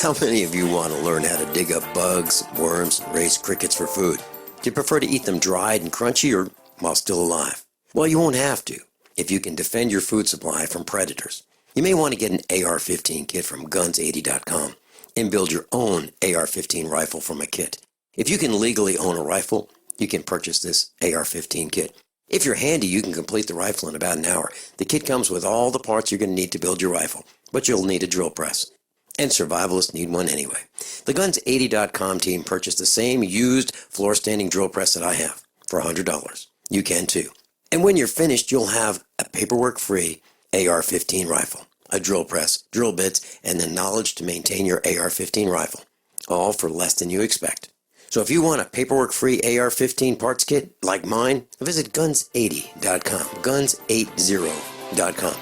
How many of you want to learn how to dig up bugs, worms, and raise crickets for food? Do you prefer to eat them dried and crunchy or while still alive? Well, you won't have to if you can defend your food supply from predators. You may want to get an AR-15 kit from guns80.com and build your own AR-15 rifle from a kit. If you can legally own a rifle, you can purchase this AR-15 kit. If you're handy, you can complete the rifle in about an hour. The kit comes with all the parts you're going to need to build your rifle, but you'll need a drill press. And survivalists need one anyway. The Guns80.com team purchased the same used floor-standing drill press that I have for $100. You can too. And when you're finished, you'll have a paperwork-free AR-15 rifle, a drill press, drill bits, and the knowledge to maintain your AR-15 rifle, all for less than you expect. So if you want a paperwork-free AR-15 parts kit like mine, visit Guns80.com, Guns80.com,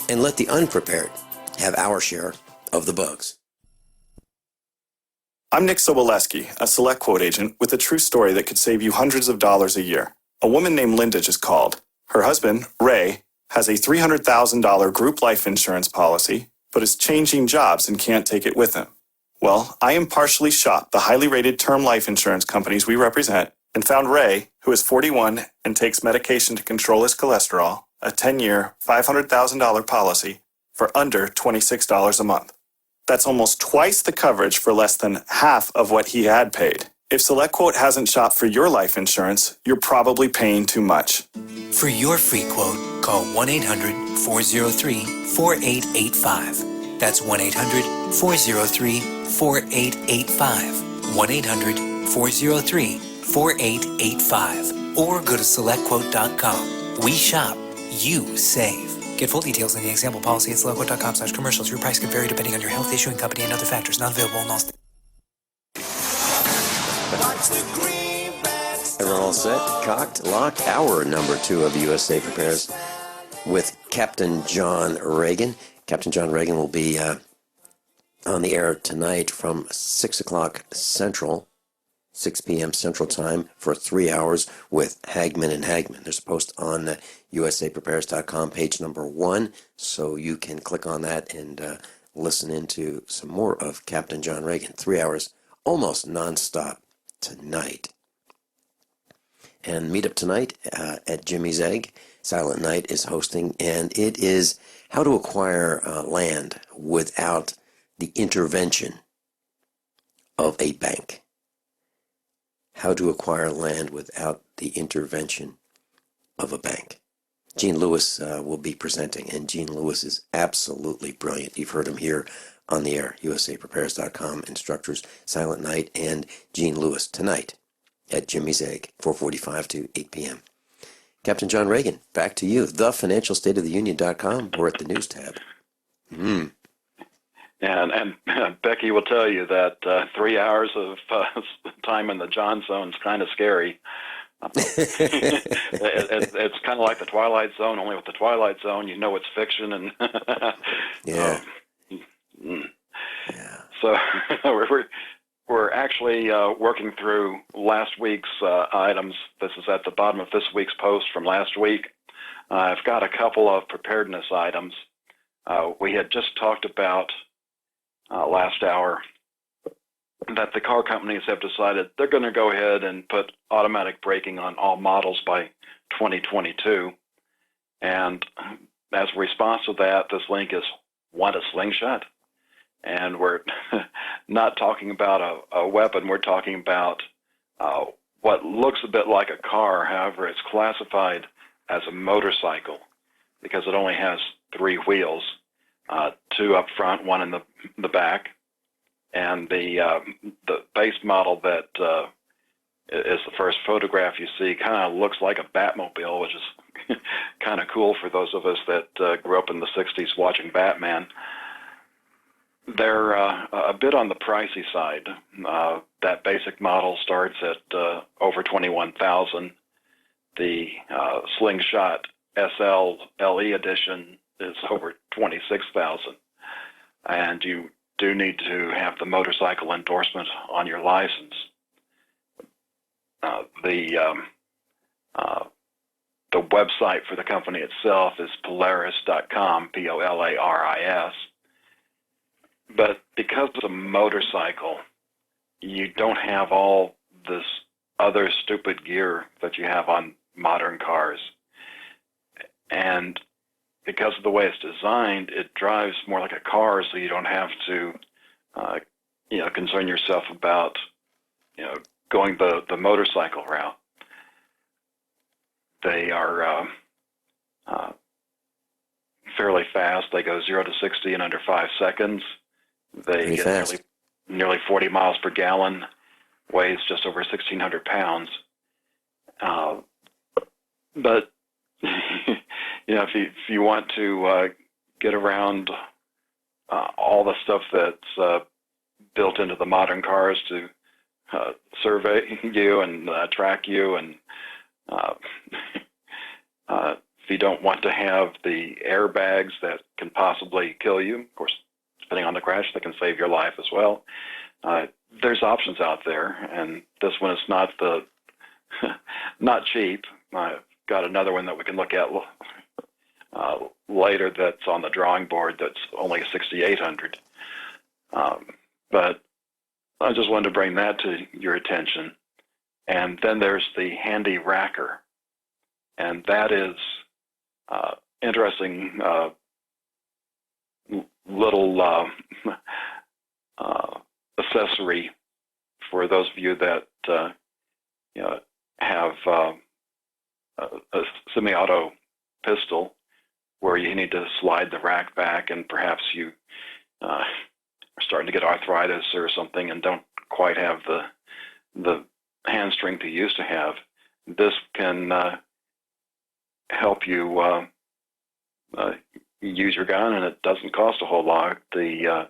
and let the unprepared have our share of the bugs. I'm Nick Soboleski, a Select Quote agent with a true story that could save you hundreds of dollars a year. A woman named Linda just called. Her husband, Ray, has a $300,000 group life insurance policy, but is changing jobs and can't take it with him. Well, I impartially shopped the highly rated term life insurance companies we represent and found Ray, who is 41 and takes medication to control his cholesterol, a 10-year, $500,000 policy for under $26 a month. That's almost twice the coverage for less than half of what he had paid. If SelectQuote hasn't shopped for your life insurance, you're probably paying too much. For your free quote, call 1-800-403-4885. That's 1-800-403-4885. 1-800-403-4885. Or go to SelectQuote.com. We shop, you save. Get full details in the example policy at SelectQuote.com/commercials. Your price can vary depending on your health, issuing company, and other factors. Not available in all states. Everyone all set? Cocked? Locked? Hour number 2 of USA Prepares with Captain John Regan. Captain John Regan will be on the air tonight from 6 o'clock Central, 6 p.m. Central Time for 3 hours with Hagman and Hagman. There's a post on USAPrepares.com, page number 1, so you can click on that and listen into some more of Captain John Regan. 3 hours, almost nonstop tonight. And meet up tonight at Jimmy's Egg. Silent Night is hosting, and it is how to acquire land without the intervention of a bank. How to acquire land without the intervention of a bank. Gene Lewis will be presenting, and Gene Lewis is absolutely brilliant. You've heard him here on the air. USAPrepares.com instructors, Silent Night, and Gene Lewis tonight at Jimmy's Egg, 4:45 to 8 p.m. Captain John Regan, back to you. TheFinancialStateOfTheUnion.com. We're at the news tab. And Becky will tell you that 3 hours of time in the John Zone is kind of scary. It's kind of like the Twilight Zone, only with the Twilight Zone, you know it's fiction. And yeah. So we're actually working through last week's items. This is at the bottom of this week's post from last week. I've got a couple of preparedness items. We had just talked about last hour that the car companies have decided they're going to go ahead and put automatic braking on all models by 2022. And as a response to that, this link is Want a Slingshot? And we're not talking about a weapon. We're talking about what looks a bit like a car. However, it's classified as a motorcycle because it only has 3 wheels, 2 up front, 1 in the back. And the base model that is the first photograph you see kind of looks like a Batmobile, which is kind of cool for those of us that grew up in the 60s watching Batman. They're a bit on the pricey side. That basic model starts at over $21,000. The Slingshot SL LE edition is over $26,000, and you do need to have the motorcycle endorsement on your license. The the website for the company itself is Polaris.com, Polaris. But because it's a motorcycle, you don't have all this other stupid gear that you have on modern cars. And because of the way it's designed, it drives more like a car, so you don't have to, concern yourself about, going the motorcycle route. They are fairly fast. They go 0 to 60 in under 5 seconds. They get nearly 40 miles per gallon, weighs just over 1,600 pounds. But if you want to get around all the stuff that's built into the modern cars to survey you and track you, and if you don't want to have the airbags that can possibly kill you, of course, depending on the crash, that can save your life as well. There's options out there, and this one is not not cheap. I've got another one that we can look at later that's on the drawing board that's only $6,800. But I just wanted to bring that to your attention. And then there's the handy racker, and that is interesting little accessory for those of you that have a semi-auto pistol, where you need to slide the rack back, and perhaps you are starting to get arthritis or something and don't quite have the hand strength you used to have. This can help you use your gun, and it doesn't cost a whole lot. The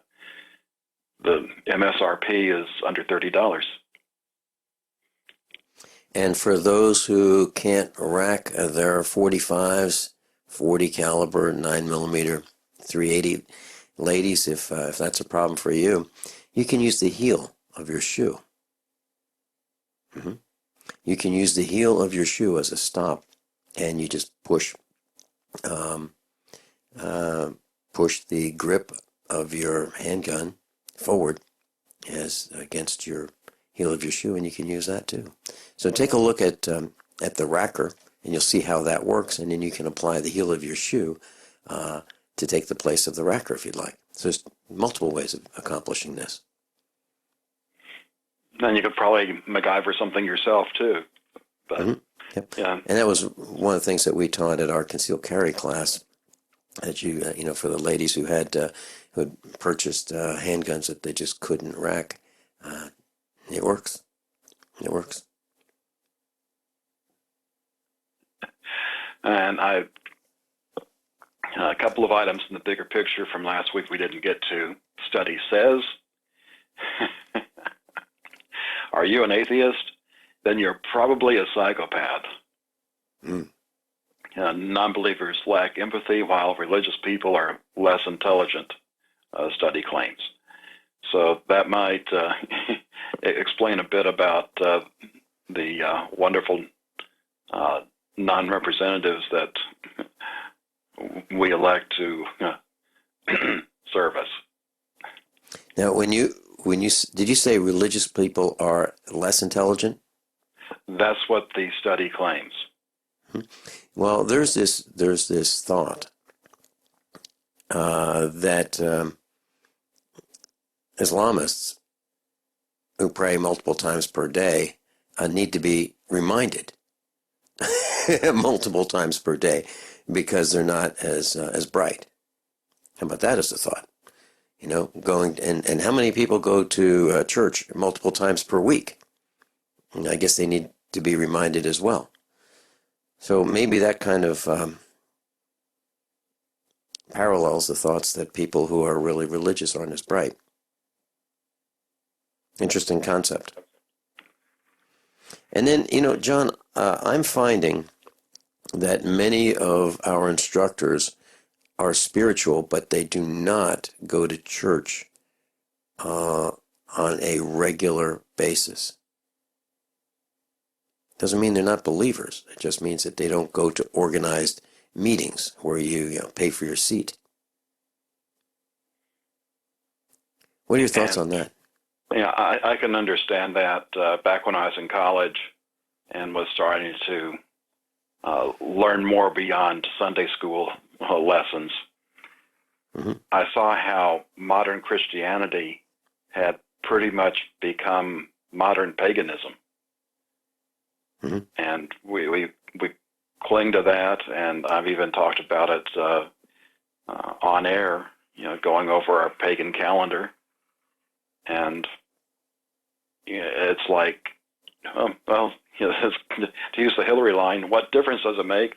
MSRP is under $30. And for those who can't rack, there are 45s, 40 caliber, 9mm, 380. Ladies, if that's a problem for you, you can use the heel of your shoe. You can use the heel of your shoe as a stop, and you just push the grip of your handgun forward as against your heel of your shoe, and you can use that too. So take a look at the racker, and you'll see how that works, and then you can apply the heel of your shoe to take the place of the racker if you'd like. So there's multiple ways of accomplishing this. Then you could probably MacGyver something yourself too. But Yep. Yeah. And that was one of the things that we taught at our concealed carry class. That for the ladies who had purchased handguns that they just couldn't rack, it works. It works. And a couple of items in the bigger picture from last week we didn't get to. Study says, are you an atheist? Then you're probably a psychopath. Non-believers lack empathy, while religious people are less intelligent, study claims. So that might explain a bit about the wonderful non-representatives that we elect to serve us. Now, when you did you say religious people are less intelligent? That's what the study claims. Well, there's this thought that Islamists who pray multiple times per day need to be reminded multiple times per day because they're not as bright. How about that as a thought? Going and how many people go to church multiple times per week? I guess they need to be reminded as well. So maybe that kind of parallels the thoughts that people who are really religious aren't as bright. Interesting concept. And then, John, I'm finding that many of our instructors are spiritual, but they do not go to church on a regular basis. Doesn't mean they're not believers. It just means that they don't go to organized meetings where you pay for your seat. What are your thoughts on that? Yeah, I can understand that. Back when I was in college and was starting to learn more beyond Sunday school lessons, I saw how modern Christianity had pretty much become modern paganism. And we cling to that, and I've even talked about it on air, going over our pagan calendar. And it's like, to use the Hillary line, what difference does it make?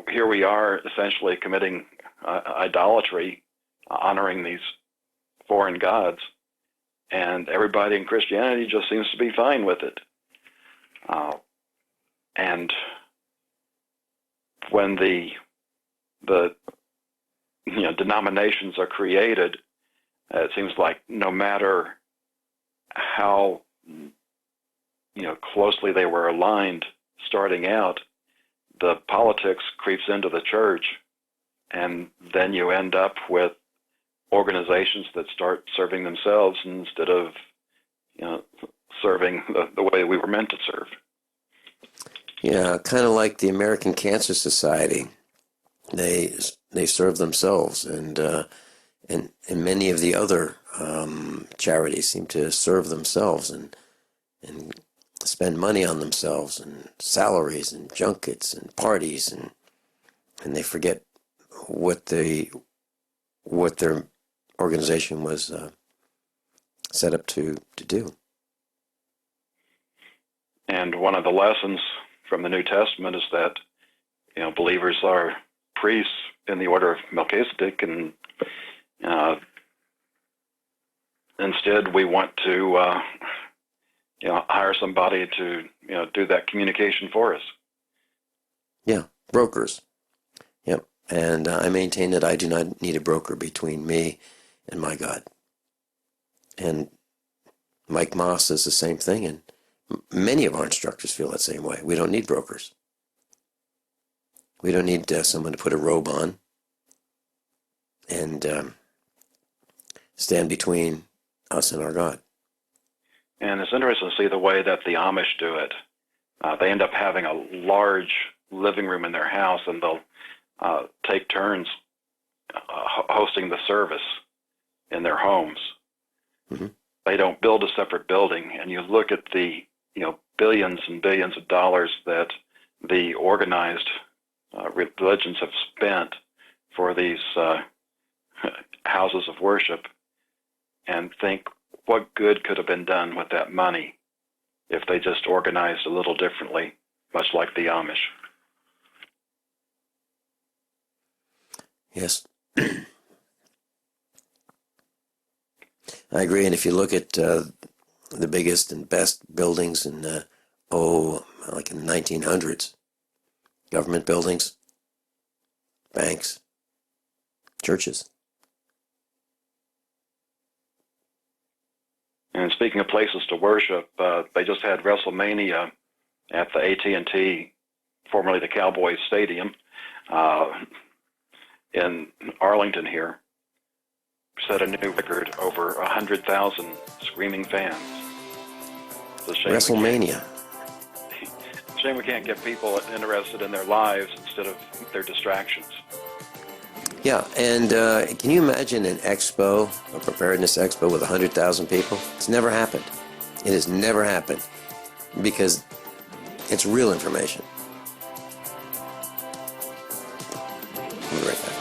Here we are essentially committing idolatry, honoring these foreign gods, and everybody in Christianity just seems to be fine with it. And when the denominations are created, it seems like no matter how closely they were aligned starting out, the politics creeps into the church, and then you end up with organizations that start serving themselves instead of serving the way we were meant to serve. Yeah, kind of like the American Cancer Society. They serve themselves, and many of the other charities seem to serve themselves and spend money on themselves and salaries and junkets and parties, and they forget what their organization was set up to do. And one of the lessons from the New Testament is that believers are priests in the order of Melchizedek, and instead we want to hire somebody to do that communication for us. Yeah, brokers. Yep. And I maintain that I do not need a broker between me and my God. And Mike Moss says the same thing, and many of our instructors feel that same way. We don't need brokers. We don't need someone to put a robe on and stand between us and our God. And it's interesting to see the way that the Amish do it. They end up having a large living room in their house, and they'll take turns hosting the service in their homes. They don't build a separate building, and you look at the billions and billions of dollars that the organized religions have spent for these houses of worship, and think what good could have been done with that money if they just organized a little differently, much like the Amish. Yes. I agree, and if you look at the biggest and best buildings in, like in the 1900s, government buildings, banks, churches. And speaking of places to worship, they just had WrestleMania at the AT&T, formerly the Cowboys Stadium, in Arlington here. Set a new record, over 100,000 screaming fans. WrestleMania. Shame we can't get people interested in their lives instead of their distractions. Yeah, and can you imagine an expo, a preparedness expo with 100,000 people? It's never happened. It has never happened because it's real information. We'll be right back.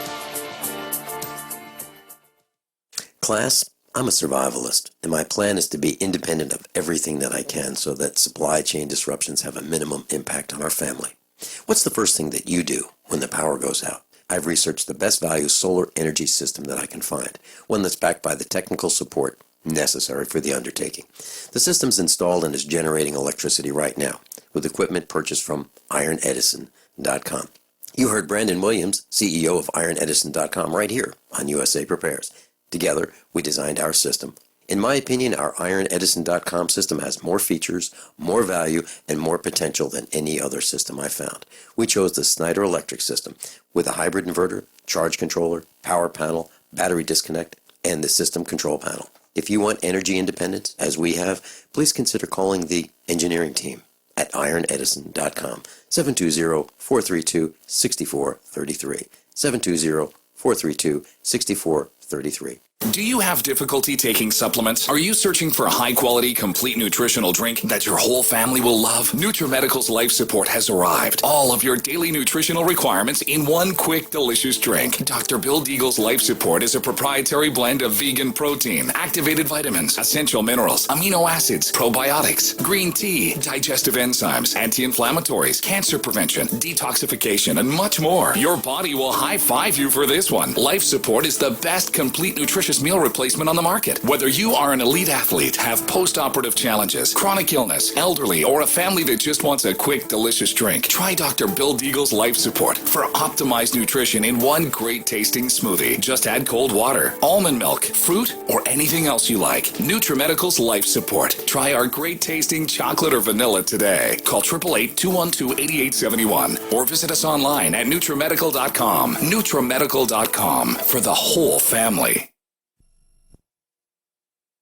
Class, I'm a survivalist, and my plan is to be independent of everything that I can so that supply chain disruptions have a minimum impact on our family. What's the first thing that you do when the power goes out? I've researched the best value solar energy system that I can find, one that's backed by the technical support necessary for the undertaking. The system's installed and is generating electricity right now with equipment purchased from ironedison.com. You heard Brandon Williams, CEO of ironedison.com, right here on USA Prepares. Together, we designed our system, In my opinion, our IronEdison.com system has more features, more value, and more potential than any other system I found. We chose the Snyder Electric system with a hybrid inverter, charge controller, power panel, battery disconnect, and the system control panel. If you want energy independence, as we have, please consider calling the engineering team at IronEdison.com, 720-432-6433, 720-432-6433. Do you have difficulty taking supplements? Are you searching for a high-quality, complete nutritional drink that your whole family will love? NutriMedical's Life Support has arrived. All of your daily nutritional requirements in one quick, delicious drink. Dr. Bill Deagle's Life Support is a proprietary blend of vegan protein, activated vitamins, essential minerals, amino acids, probiotics, green tea, digestive enzymes, anti-inflammatories, cancer prevention, detoxification, and much more. Your body will high-five you for this one. Life Support is the best complete nutrition meal replacement on the market. Whether you are an elite athlete, have post-operative challenges, chronic illness, elderly, or a family that just wants a quick, delicious drink, try Dr. Bill Deagle's Life Support for optimized nutrition in one great tasting smoothie. Just add cold water, almond milk, fruit, or anything else you like. NutriMedical's Life Support. Try our great tasting chocolate or vanilla today. Call 888-212-8871 or visit us online at NutriMedical.com. NutriMedical.com for the whole family.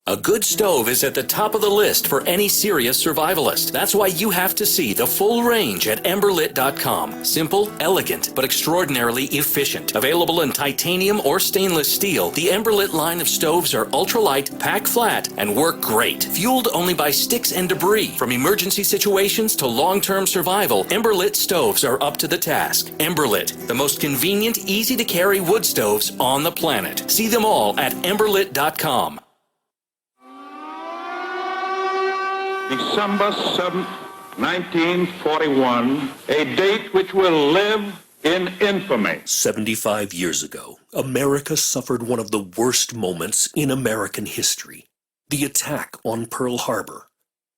A good stove is at the top of the list for any serious survivalist. That's why you have to see the full range at Emberlit.com. Simple, elegant, but extraordinarily efficient. Available in titanium or stainless steel, the Emberlit line of stoves are ultralight, pack flat, and work great. Fueled only by sticks and debris. From emergency situations to long-term survival, Emberlit stoves are up to the task. Emberlit, the most convenient, easy-to-carry wood stoves on the planet. See them all at Emberlit.com. December 7th, 1941, a date which will live in infamy. 75 years ago, America suffered one of the worst moments in American history, the attack on Pearl Harbor.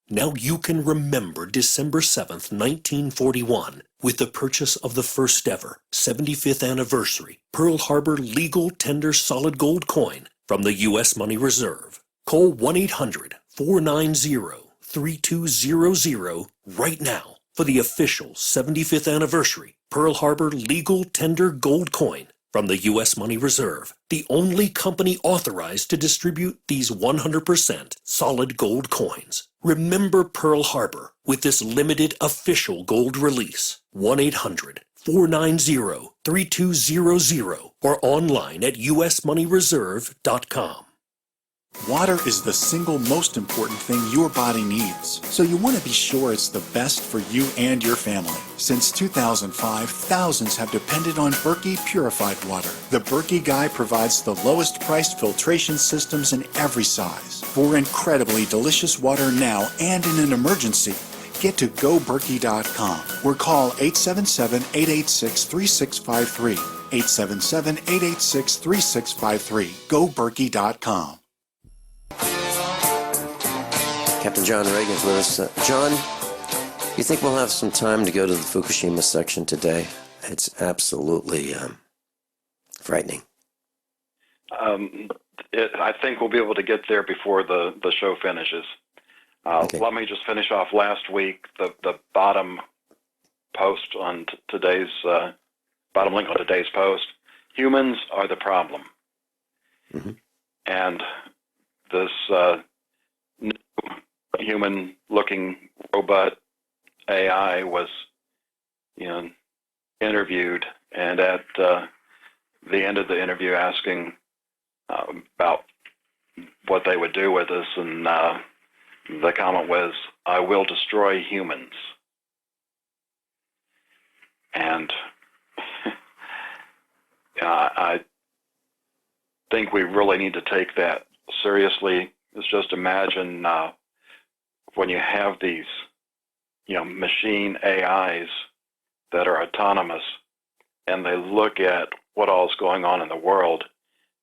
Now you can remember December 7th, 1941, with the purchase of the first ever 75th anniversary Pearl Harbor legal tender solid gold coin from the U.S. Money Reserve. Call 1-800-490-3200 right now for the official 75th anniversary Pearl Harbor legal tender gold coin from the U.S. Money Reserve, the only company authorized to distribute these 100% solid gold coins. Remember Pearl Harbor with this limited official gold release. 1-800-490-3200 or online at usmoneyreserve.com. Water is the single most important thing your body needs, so you want to be sure it's the best for you and your family. Since 2005, thousands have depended on Berkey purified water. The Berkey Guy provides the lowest priced filtration systems in every size. For incredibly delicious water now and in an emergency, get to GoBerkey.com or call 877-886-3653. 877-886-3653. GoBerkey.com. Captain John Regan is with us. John, you think we'll have some time to go to the Fukushima section today? It's absolutely frightening. I think we'll be able to get there before the show finishes. Let me just finish off last week, the bottom post on today's, bottom link on today's post. Humans are the problem. Mm-hmm. And this new human-looking robot AI was, interviewed, and at the end of the interview, asking about what they would do with us, and the comment was, "I will destroy humans." And I think we really need to take that seriously. It's just imagine when you have these, machine AIs that are autonomous, and they look at what all's going on in the world,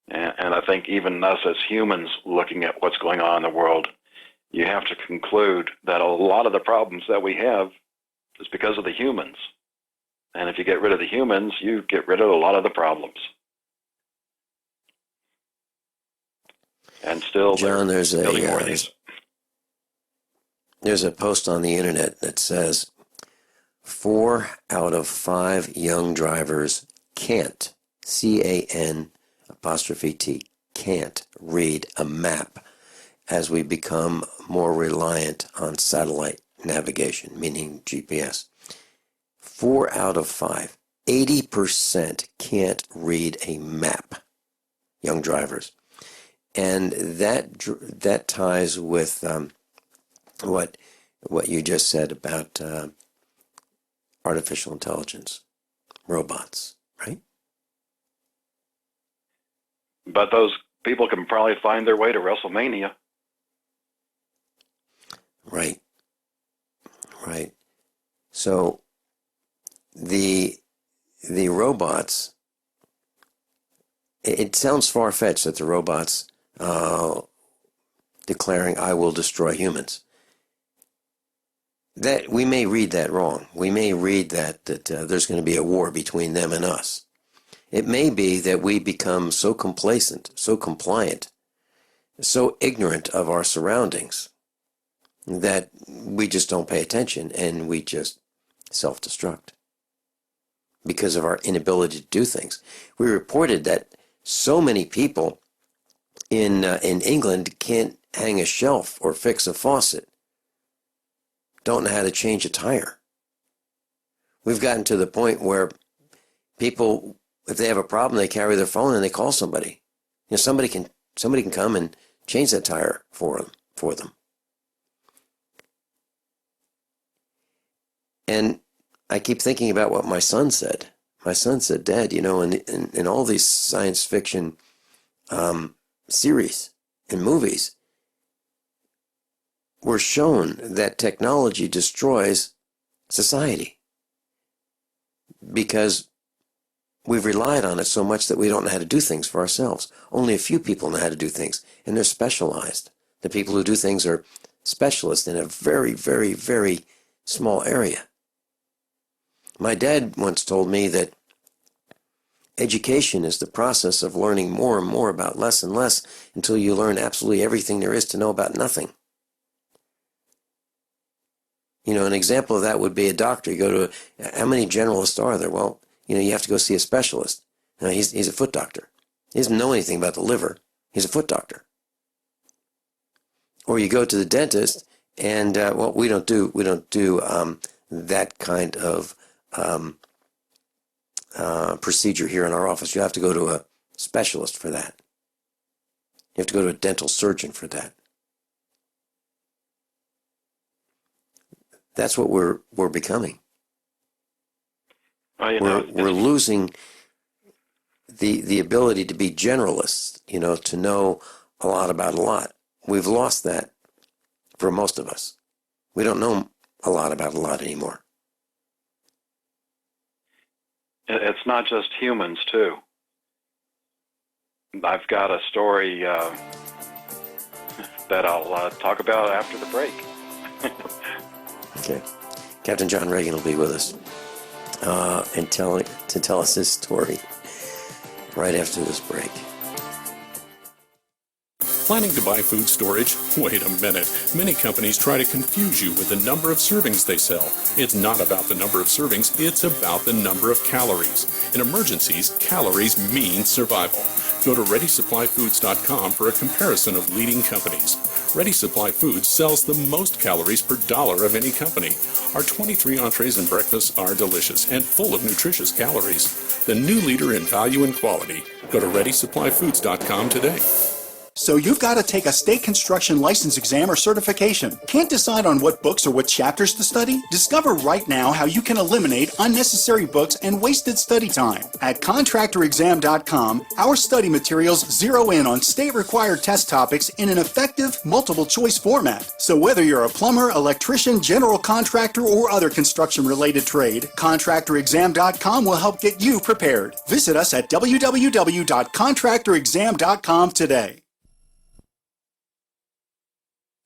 and I think even us as humans looking at what's going on in the world, you have to conclude that a lot of the problems that we have is because of the humans. And if you get rid of the humans, you get rid of a lot of the problems. And still, John, there's building more of these. There's a post on the internet that says 4 out of 5 young drivers can't, C-A-N', can't read a map as we become more reliant on satellite navigation, meaning GPS. 4 out of 5, 80% can't read a map, young drivers. And that ties with what you just said about artificial intelligence, robots, right? But those people can probably find their way to WrestleMania. Right. Right. So the robots, it sounds far-fetched that the robots declaring, "I will destroy humans." That we may read that wrong. We may read that there's going to be a war between them and us. It may be that we become so complacent, so compliant, so ignorant of our surroundings that we just don't pay attention and we just self-destruct because of our inability to do things. We reported that so many people in England can't hang a shelf or fix a faucet, don't know how to change a tire. We've gotten to the point where people, if they have a problem, they carry their phone and they call somebody. You know, somebody can come and change that tire for them. And I keep thinking about what my son said. My son said, "Dad, you know, in all these science fiction series and movies, we're shown that technology destroys society because we've relied on it so much that we don't know how to do things for ourselves. Only a few people know how to do things, and they're specialized. The people who do things are specialists in a very, very, very small area." My dad once told me that education is the process of learning more and more about less and less until you learn absolutely everything there is to know about nothing. You know, an example of that would be a doctor. You go to, how many generalists are there? Well, you know, you have to go see a specialist. You know, he's a foot doctor. He doesn't know anything about the liver. He's a foot doctor. Or you go to the dentist, and well, we don't do that kind of procedure here in our office. You have to go to a specialist for that. You have to go to a dental surgeon for that. That's what we're becoming. We're losing the ability to be generalists, you know, to know a lot about a lot. We've lost that for most of us. We don't know a lot about a lot anymore. It's not just humans, too. I've got a story that I'll talk about after the break. Okay. Captain John Regan will be with us and to tell us his story right after this break. Planning to buy food storage? Wait a minute. Many companies try to confuse you with the number of servings they sell. It's not about the number of servings, it's about the number of calories. In emergencies, calories mean survival. Go to ReadySupplyFoods.com for a comparison of leading companies. Ready Supply Foods sells the most calories per dollar of any company. Our 23 entrees and breakfasts are delicious and full of nutritious calories. The new leader in value and quality. Go to ReadySupplyFoods.com today. So you've got to take a state construction license exam or certification. Can't decide on what books or what chapters to study? Discover right now how you can eliminate unnecessary books and wasted study time. At contractorexam.com, our study materials zero in on state-required test topics in an effective, multiple-choice format. So whether you're a plumber, electrician, general contractor, or other construction-related trade, contractorexam.com will help get you prepared. Visit us at www.contractorexam.com today.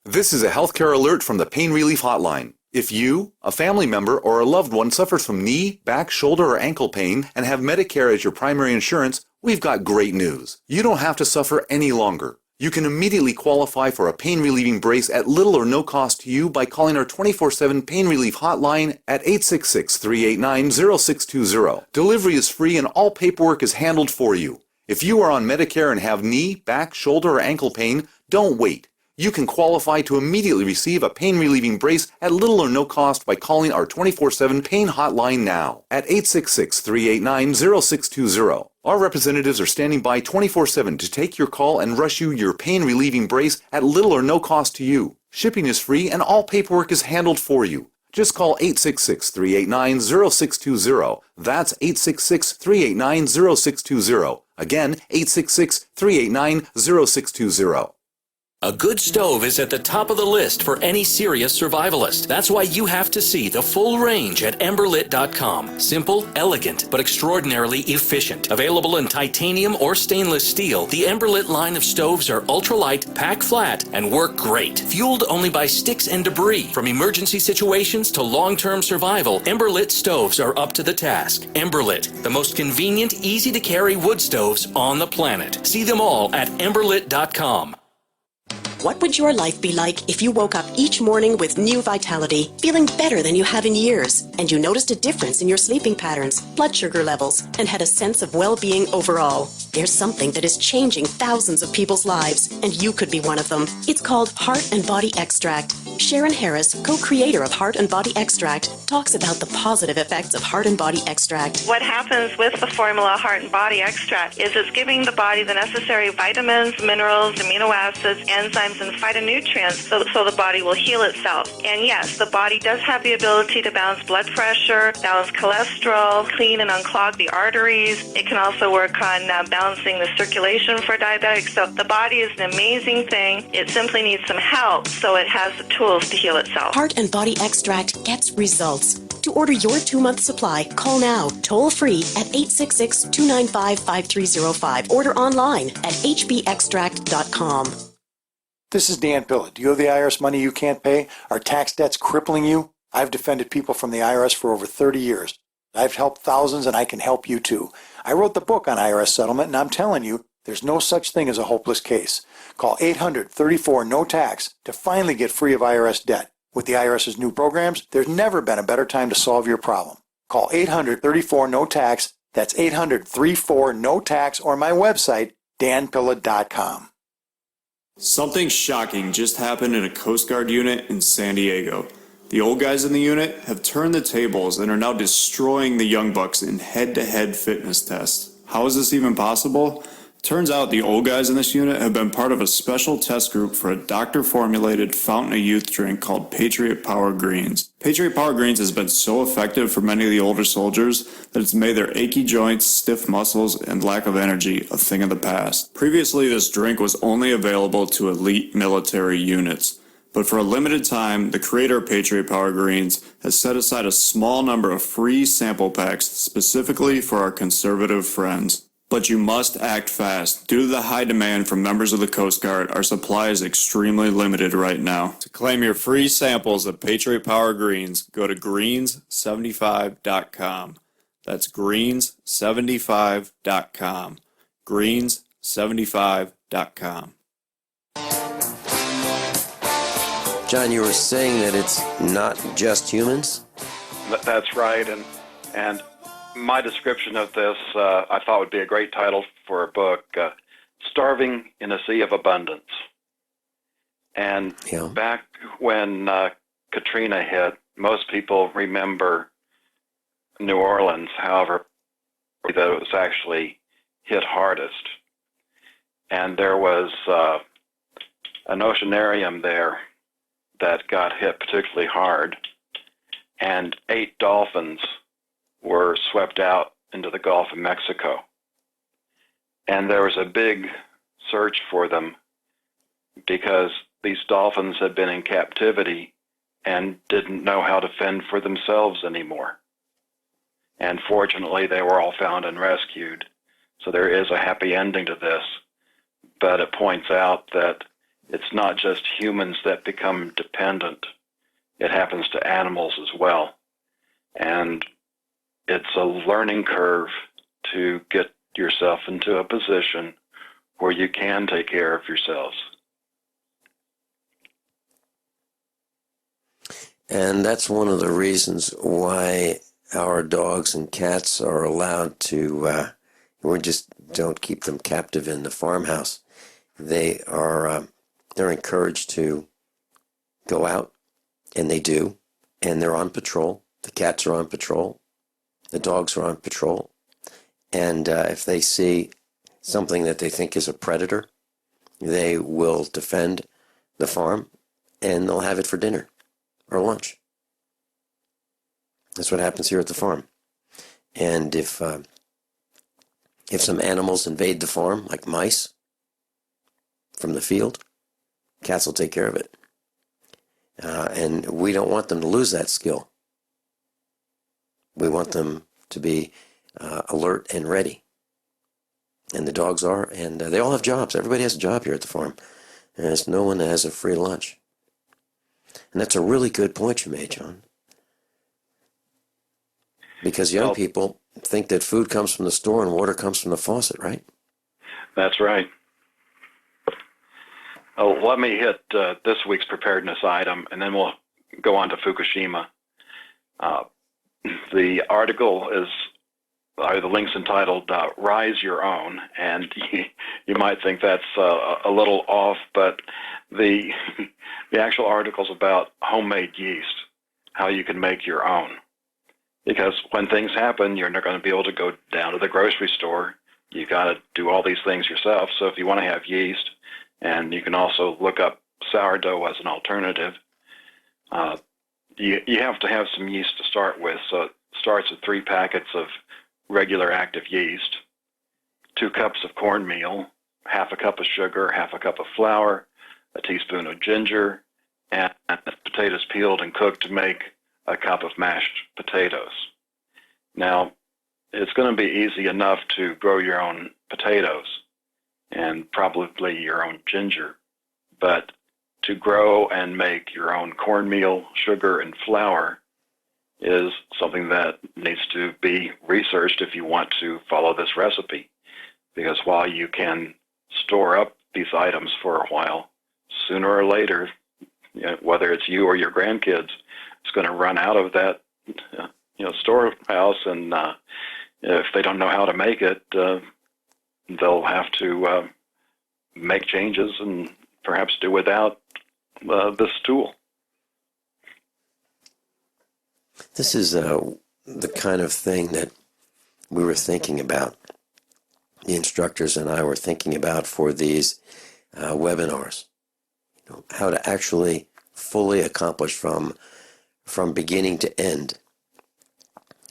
This is a healthcare alert from the Pain Relief Hotline. If you, a family member, or a loved one suffers from knee, back, shoulder, or ankle pain and have Medicare as your primary insurance, we've got great news. You don't have to suffer any longer. You can immediately qualify for a pain-relieving brace at little or no cost to you by calling our 24/7 pain relief hotline at 866-389-0620. Delivery is free and all paperwork is handled for you. If you are on Medicare and have knee, back, shoulder, or ankle pain, don't wait. You can qualify to immediately receive a pain-relieving brace at little or no cost by calling our 24/7 pain hotline now at 866-389-0620. Our representatives are standing by 24/7 to take your call and rush you your pain-relieving brace at little or no cost to you. Shipping is free and all paperwork is handled for you. Just call 866-389-0620. That's 866-389-0620. Again, 866-389-0620. A good stove is at the top of the list for any serious survivalist. That's why you have to see the full range at emberlit.com. Simple, elegant, but extraordinarily efficient. Available in titanium or stainless steel, the Emberlit line of stoves are ultralight, pack flat, and work great. Fueled only by sticks and debris. From emergency situations to long-term survival, Emberlit stoves are up to the task. Emberlit, the most convenient, easy-to-carry wood stoves on the planet. See them all at emberlit.com. What would your life be like if you woke up each morning with new vitality, feeling better than you have in years, and you noticed a difference in your sleeping patterns, blood sugar levels, and had a sense of well-being overall? There's something that is changing thousands of people's lives, and you could be one of them. It's called Heart and Body Extract. Sharon Harris, co-creator of Heart and Body Extract, talks about the positive effects of Heart and Body Extract. What happens with the formula Heart and Body Extract is it's giving the body the necessary vitamins, minerals, amino acids, enzymes, and phytonutrients so the body will heal itself. And yes, the body does have the ability to balance blood pressure, balance cholesterol, clean and unclog the arteries. It can also work on balancing the circulation for diabetics. So the body is an amazing thing. It simply needs some help so it has the tools to heal itself. Heart and Body Extract gets results. To order your 2-month supply, call now, toll-free at 866-295-5305. Order online at hbextract.com. This is Dan Pillett. Do you have the IRS money you can't pay? Are tax debts crippling you? I've defended people from the IRS for over 30 years. I've helped thousands, and I can help you too. I wrote the book on IRS settlement, and I'm telling you, there's no such thing as a hopeless case. Call 800-34-NO-TAX to finally get free of IRS debt. With the IRS's new programs, there's never been a better time to solve your problem. Call 800-34-NO-TAX. That's 800-34-NO-TAX, or my website, danpilla.com. Something shocking just happened in a Coast Guard unit in San Diego. The old guys in the unit have turned the tables and are now destroying the young bucks in head-to-head fitness tests. How is this even possible? Turns out the old guys in this unit have been part of a special test group for a doctor-formulated fountain of youth drink called Patriot Power Greens. Patriot Power Greens has been so effective for many of the older soldiers that it's made their achy joints, stiff muscles, and lack of energy a thing of the past. Previously, this drink was only available to elite military units. But for a limited time, the creator of Patriot Power Greens has set aside a small number of free sample packs specifically for our conservative friends. But you must act fast. Due to the high demand from members of the Coast Guard, our supply is extremely limited right now. To claim your free samples of Patriot Power Greens, go to greens75.com. That's greens75.com. greens75.com. John, you were saying that it's not just humans? That's right, and my description of this I thought would be a great title for a book, Starving in a Sea of Abundance. And back when Katrina hit, most people remember New Orleans, however, that it was actually hit hardest. And there was an oceanarium there that got hit particularly hard, and 8 dolphins were swept out into the Gulf of Mexico. And there was a big search for them because these dolphins had been in captivity and didn't know how to fend for themselves anymore. And fortunately, they were all found and rescued. So there is a happy ending to this, but it points out that it's not just humans that become dependent. It happens to animals as well. And it's a learning curve to get yourself into a position where you can take care of yourselves. And that's one of the reasons why our dogs and cats are allowed to, we just don't keep them captive in the farmhouse. They are, they're encouraged to go out, and they do, and they're on patrol. The cats are on patrol. The dogs are on patrol. And if they see something that they think is a predator, they will defend the farm, and they'll have it for dinner or lunch. That's what happens here at the farm. And if some animals invade the farm, like mice from the field, cats will take care of it. And we don't want them to lose that skill. We want them to be alert and ready. And the dogs are, and they all have jobs. Everybody has a job here at the farm. And there's no one that has a free lunch. And that's a really good point you made, John. Because young people think that food comes from the store and water comes from the faucet, right? That's right. Oh, let me hit this week's preparedness item, and then we'll go on to Fukushima. The article is, the link's entitled Rise Your Own, and you might think that's a little off, but the actual article's about homemade yeast, how you can make your own. Because when things happen, you're not going to be able to go down to the grocery store. You've got to do all these things yourself. So if you want to have yeast, and you can also look up sourdough as an alternative, you have to have some yeast to start with. So it starts with 3 packets of regular active yeast, 2 cups of cornmeal, half a cup of sugar, half a cup of flour, a teaspoon of ginger, and potatoes peeled and cooked to make a cup of mashed potatoes. Now, it's going to be easy enough to grow your own potatoes and probably your own ginger, but to grow and make your own cornmeal, sugar, and flour is something that needs to be researched if you want to follow this recipe. Because while you can store up these items for a while, sooner or later, whether it's you or your grandkids, it's going to run out of that storehouse, and if they don't know how to make it, they'll have to make changes and perhaps do without this tool. This is the kind of thing that we were thinking about, the instructors and I were thinking about for these webinars. How to actually fully accomplish from beginning to end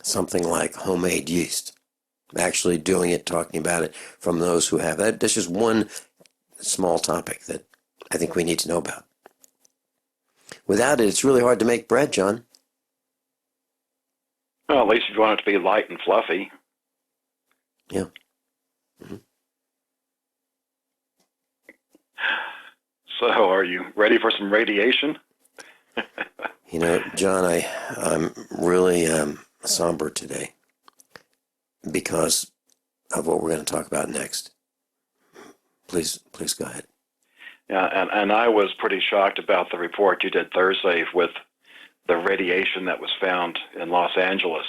something like homemade yeast. Actually doing it, talking about it from those who have that. That's just one small topic that I think we need to know about. Without it, it's really hard to make bread, John. Well, at least if you want it to be light and fluffy. Yeah. Mm-hmm. So, are you ready for some radiation? John, I'm really somber today because of what we're going to talk about next. Please go ahead. Yeah, and I was pretty shocked about the report you did Thursday with the radiation that was found in Los Angeles.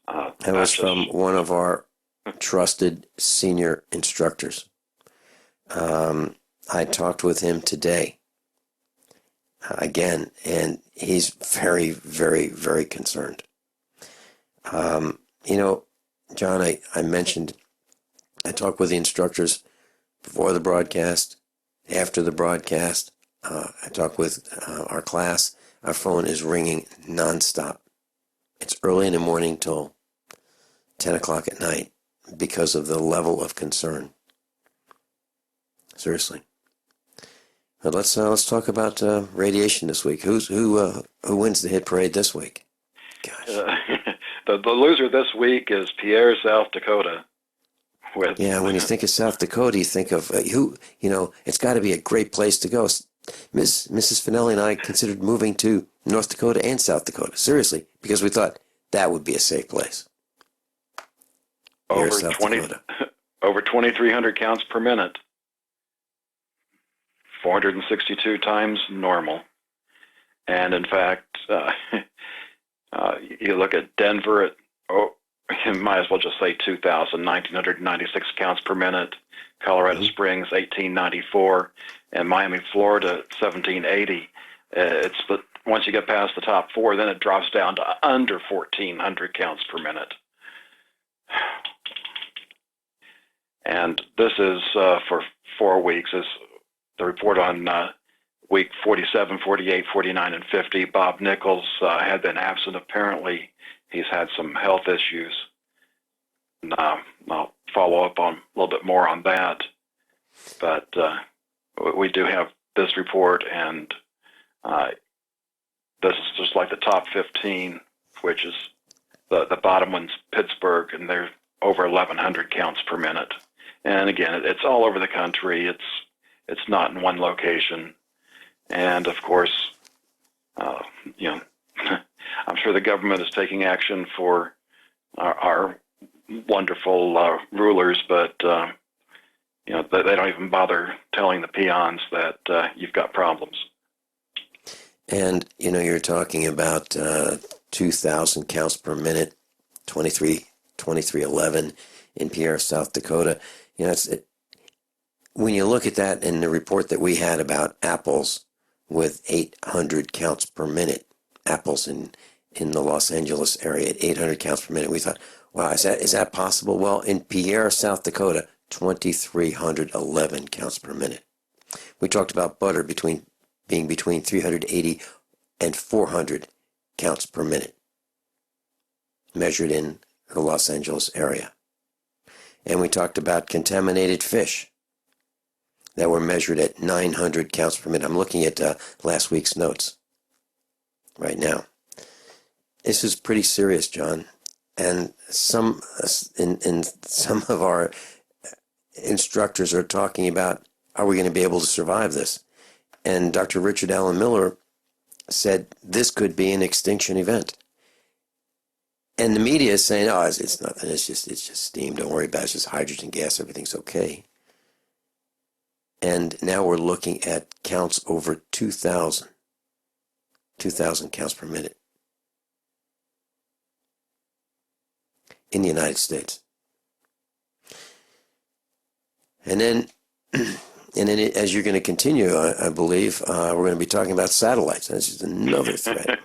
That was from one of our trusted senior instructors. I talked with him today again, and he's very, very, very concerned. John, I mentioned I talked with the instructors before the broadcast, after the broadcast. I talked with our class. Our phone is ringing nonstop. It's early in the morning till 10 o'clock at night because of the level of concern. Seriously. But let's talk about radiation this week. Who wins the hit parade this week? Gosh. The loser this week is Pierre, South Dakota. When you think of South Dakota, you think of it's got to be a great place to go. Mrs. Finelli and I considered moving to North Dakota and South Dakota, seriously, because we thought that would be a safe place. Over 2,300 counts per minute. 462 times normal. And in fact, you look at Denver at, you might as well just say 1,996 counts per minute. Colorado Springs, 1,894. And Miami, Florida, 1,780. Once you get past the top four, then it drops down to under 1,400 counts per minute. And this is for 4 weeks. Is the report on week 47, 48, 49, and 50. Bob Nichols had been absent. Apparently, he's had some health issues. And, I'll follow up on a little bit more on that. But we do have this report, and this is just like the top 15, which is the bottom one's Pittsburgh, and they're over 1,100 counts per minute. And again, it's all over the country. It's not in one location. And of course, I'm sure the government is taking action for our wonderful rulers, but they don't even bother telling the peons that you've got problems. And, you're talking about 2,000 counts per minute, 2311 in Pierre, South Dakota. When you look at that in the report that we had about apples with 800 counts per minute, apples in the Los Angeles area at 800 counts per minute, we thought, wow, is that possible? Well, in Pierre, South Dakota, 2,311 counts per minute. We talked about butter being between 380 and 400 counts per minute, measured in the Los Angeles area. And we talked about contaminated fish that were measured at 900 counts per minute. I'm looking at last week's notes right now. This is pretty serious, John. And some of our instructors are talking about, are we going to be able to survive this? And Dr. Richard Allen Miller said this could be an extinction event. And the media is saying, oh, it's nothing. It's just steam. Don't worry about it. It's just hydrogen gas. Everything's okay. And now we're looking at counts over 2,000 counts per minute in the United States. And then as you're going to continue, I believe, we're going to be talking about satellites. That's just another threat.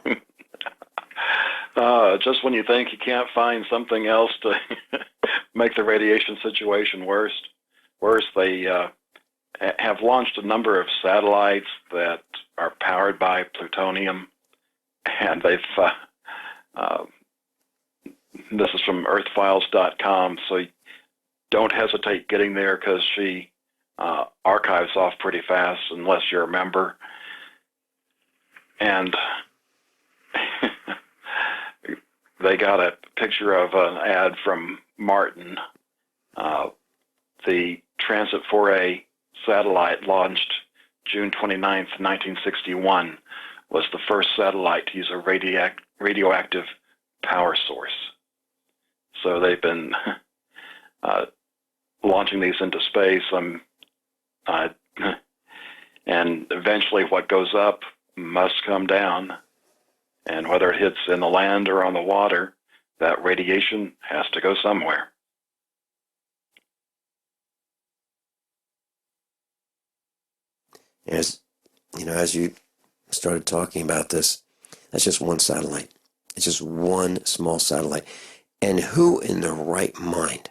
Just when you think you can't find something else to make the radiation situation worse, they have launched a number of satellites that are powered by plutonium, and they've this is from earthfiles.com, so don't hesitate getting there, because she archives off pretty fast unless you're a member. And they got a picture of an ad from Martin. The Transit 4A satellite, launched June 29th, 1961, was the first satellite to use a radioactive power source. So they've been launching these into space, and eventually what goes up must come down. And whether it hits in the land or on the water, that radiation has to go somewhere. As you started talking about this, that's just one satellite. It's just one small satellite. And who in their right mind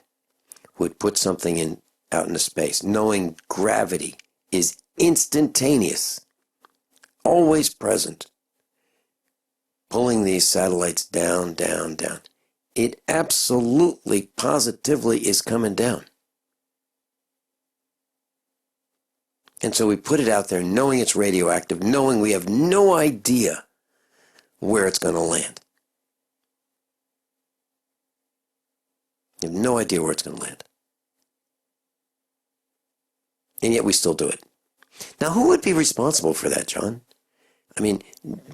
would put something out into space, knowing gravity is instantaneous, always present, pulling these satellites down, down, down? It absolutely, positively is coming down. And so we put it out there knowing it's radioactive, knowing we have no idea where it's going to land. You have no idea where it's going to land. And yet we still do it. Now, who would be responsible for that, John? I mean,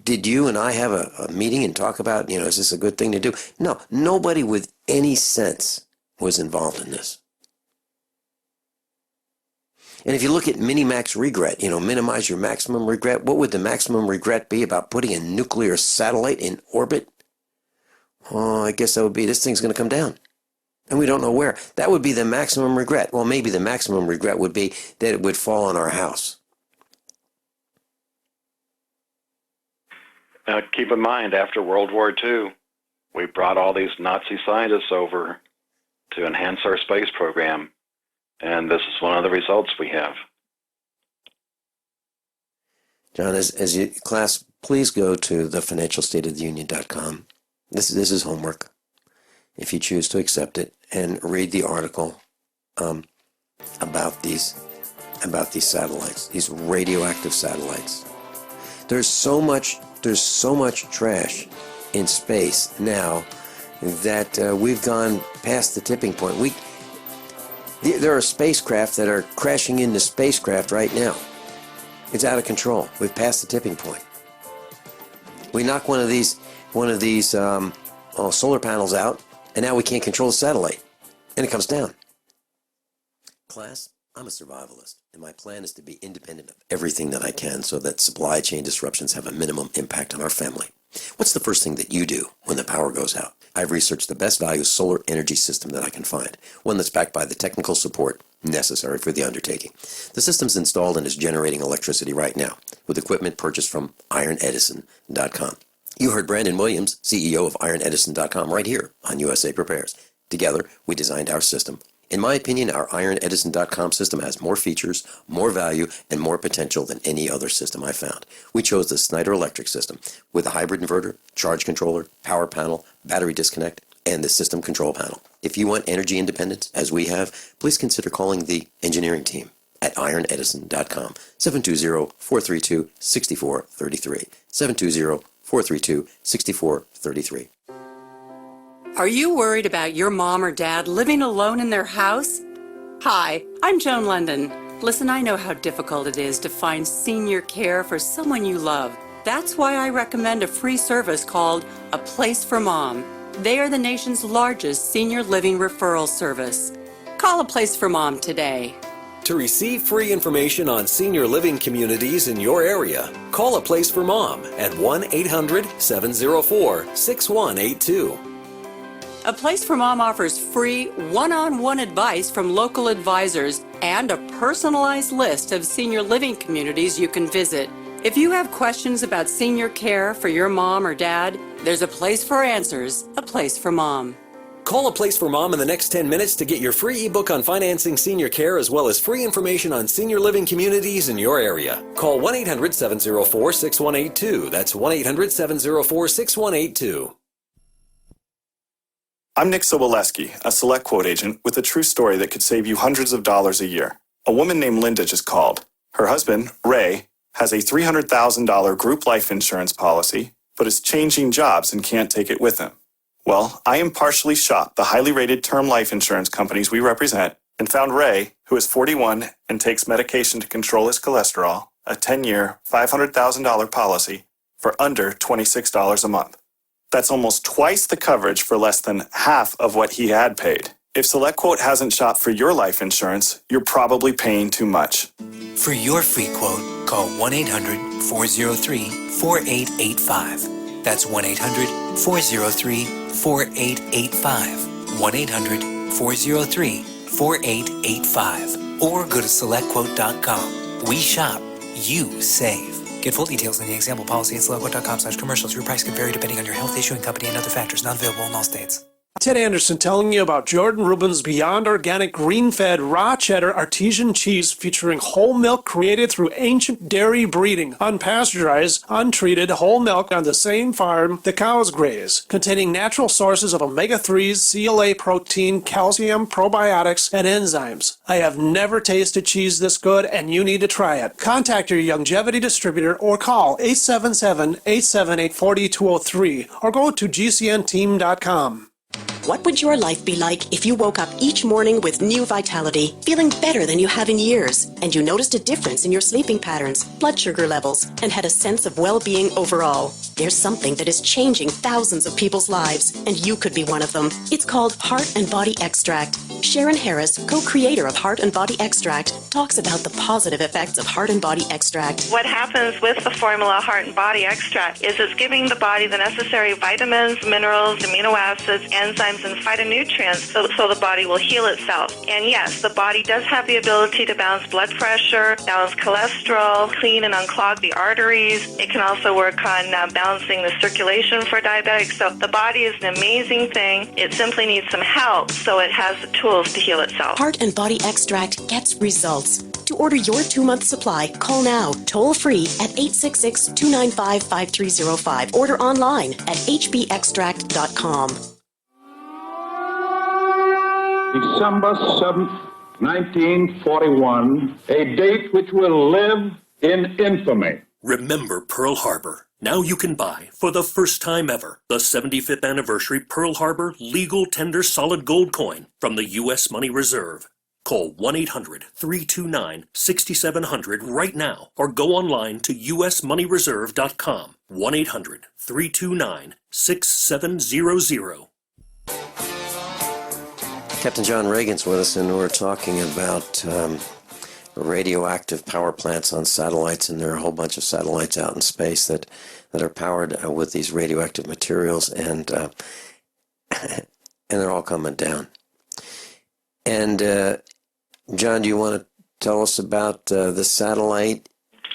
did you and I have a meeting and talk about, is this a good thing to do? No, nobody with any sense was involved in this. And if you look at mini-max regret, minimize your maximum regret, what would the maximum regret be about putting a nuclear satellite in orbit? Oh, I guess that would be this thing's going to come down. And we don't know where. That would be the maximum regret. Well, maybe the maximum regret would be that it would fall on our house. Keep in mind, after World War II, we brought all these Nazi scientists over to enhance our space program, and this is one of the results we have. John, as you class, please go to thefinancialstateoftheunion.com. This is homework, if you choose to accept it, and read the article about these satellites, these radioactive satellites. There's so much trash in space now that we've gone past the tipping point. There are spacecraft that are crashing into spacecraft right now. It's out of control. We've passed the tipping point. We knock one of these solar panels out, and now we can't control the satellite, and it comes down. Class, I'm a survivalist, and my plan is to be independent of everything that I can so that supply chain disruptions have a minimum impact on our family. What's the first thing that you do when the power goes out? I've researched the best value solar energy system that I can find, one that's backed by the technical support necessary for the undertaking. The system's installed and is generating electricity right now with equipment purchased from ironedison.com. You heard Brandon Williams, CEO of ironedison.com, right here on USA Prepares. Together, we designed our system. In my opinion, our ironedison.com system has more features, more value, and more potential than any other system I found. We chose the Snyder Electric system with a hybrid inverter, charge controller, power panel, battery disconnect, and the system control panel. If you want energy independence, as we have, please consider calling the engineering team at ironedison.com, 720-432-6433, 720-432-6433. Are you worried about your mom or dad living alone in their house? Hi, I'm Joan London. Listen, I know how difficult it is to find senior care for someone you love. That's why I recommend a free service called A Place for Mom. They are the nation's largest senior living referral service. Call A Place for Mom today. To receive free information on senior living communities in your area, call A Place for Mom at 1-800-704-6182. A Place for Mom offers free one-on-one advice from local advisors and a personalized list of senior living communities you can visit. If you have questions about senior care for your mom or dad, there's a place for answers, A Place for Mom. Call A Place for Mom in the next 10 minutes to get your free ebook on financing senior care as well as free information on senior living communities in your area. Call 1-800-704-6182. That's 1-800-704-6182. I'm Nick Soboleski, a Select Quote agent with a true story that could save you hundreds of dollars a year. A woman named Linda just called. Her husband, Ray, has a $300,000 group life insurance policy, but is changing jobs and can't take it with him. Well, I impartially shopped the highly rated term life insurance companies we represent and found Ray, who is 41 and takes medication to control his cholesterol, a 10-year, $500,000 policy for under $26 a month. That's almost twice the coverage for less than half of what he had paid. If SelectQuote hasn't shopped for your life insurance, you're probably paying too much. For your free quote, call 1-800-403-4885. That's 1-800-403-4885. 1-800-403-4885. Or go to SelectQuote.com. We shop, you save. Get full details in the example policy at SelectQuote.com/commercials. Your price can vary depending on your health, issuing company, and other factors. Not available in all states. Ted Anderson telling you about Jordan Rubin's Beyond Organic Green-Fed Raw Cheddar Artesian Cheese featuring whole milk created through ancient dairy breeding, unpasteurized, untreated whole milk on the same farm the cows graze, containing natural sources of omega-3s, CLA protein, calcium, probiotics, and enzymes. I have never tasted cheese this good, and you need to try it. Contact your longevity distributor or call 877-878-4203 or go to gcnteam.com. What would your life be like if you woke up each morning with new vitality, feeling better than you have in years, and you noticed a difference in your sleeping patterns, blood sugar levels, and had a sense of well-being overall? There's something that is changing thousands of people's lives, and you could be one of them. It's called Heart and Body Extract. Sharon Harris, co-creator of Heart and Body Extract, talks about the positive effects of Heart and Body Extract. What happens with the formula Heart and Body Extract is it's giving the body the necessary vitamins, minerals, amino acids, enzymes, and phytonutrients so the body will heal itself. And yes, the body does have the ability to balance blood pressure, balance cholesterol, clean and unclog the arteries. It can also work on balancing the circulation for diabetics. So the body is an amazing thing. It simply needs some help so it has the tools to heal itself. Heart and Body Extract gets results. To order your 2-month supply, call now, toll free at 866-295-5305. Order online at hbextract.com. December 7th, 1941, a date which will live in infamy. Remember Pearl Harbor. Now you can buy, for the first time ever, the 75th anniversary Pearl Harbor legal tender solid gold coin from the U.S. Money Reserve. Call 1-800-329-6700 right now or go online to usmoneyreserve.com. 1-800-329-6700. Captain John Regan's with us, and we're talking about radioactive power plants on satellites, and there are a whole bunch of satellites out in space that are powered with these radioactive materials, and they're all coming down. And John, do you want to tell us about the satellite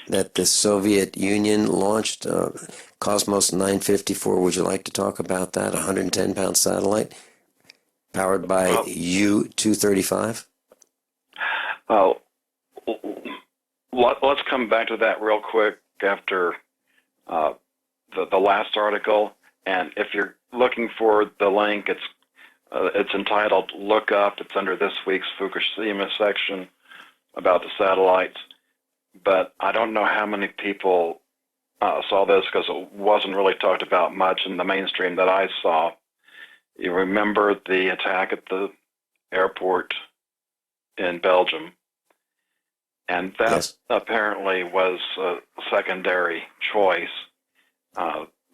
that the Soviet Union launched, Cosmos 954? Would you like to talk about that? 110-pound satellite powered by U-235? Let's come back to that real quick after the last article. And if you're looking for the link, it's entitled "Look Up." It's under this week's Fukushima section about the satellites. But I don't know how many people saw this because it wasn't really talked about much in the mainstream that I saw. You remember the attack at the airport in Belgium? And that apparently was a secondary choice.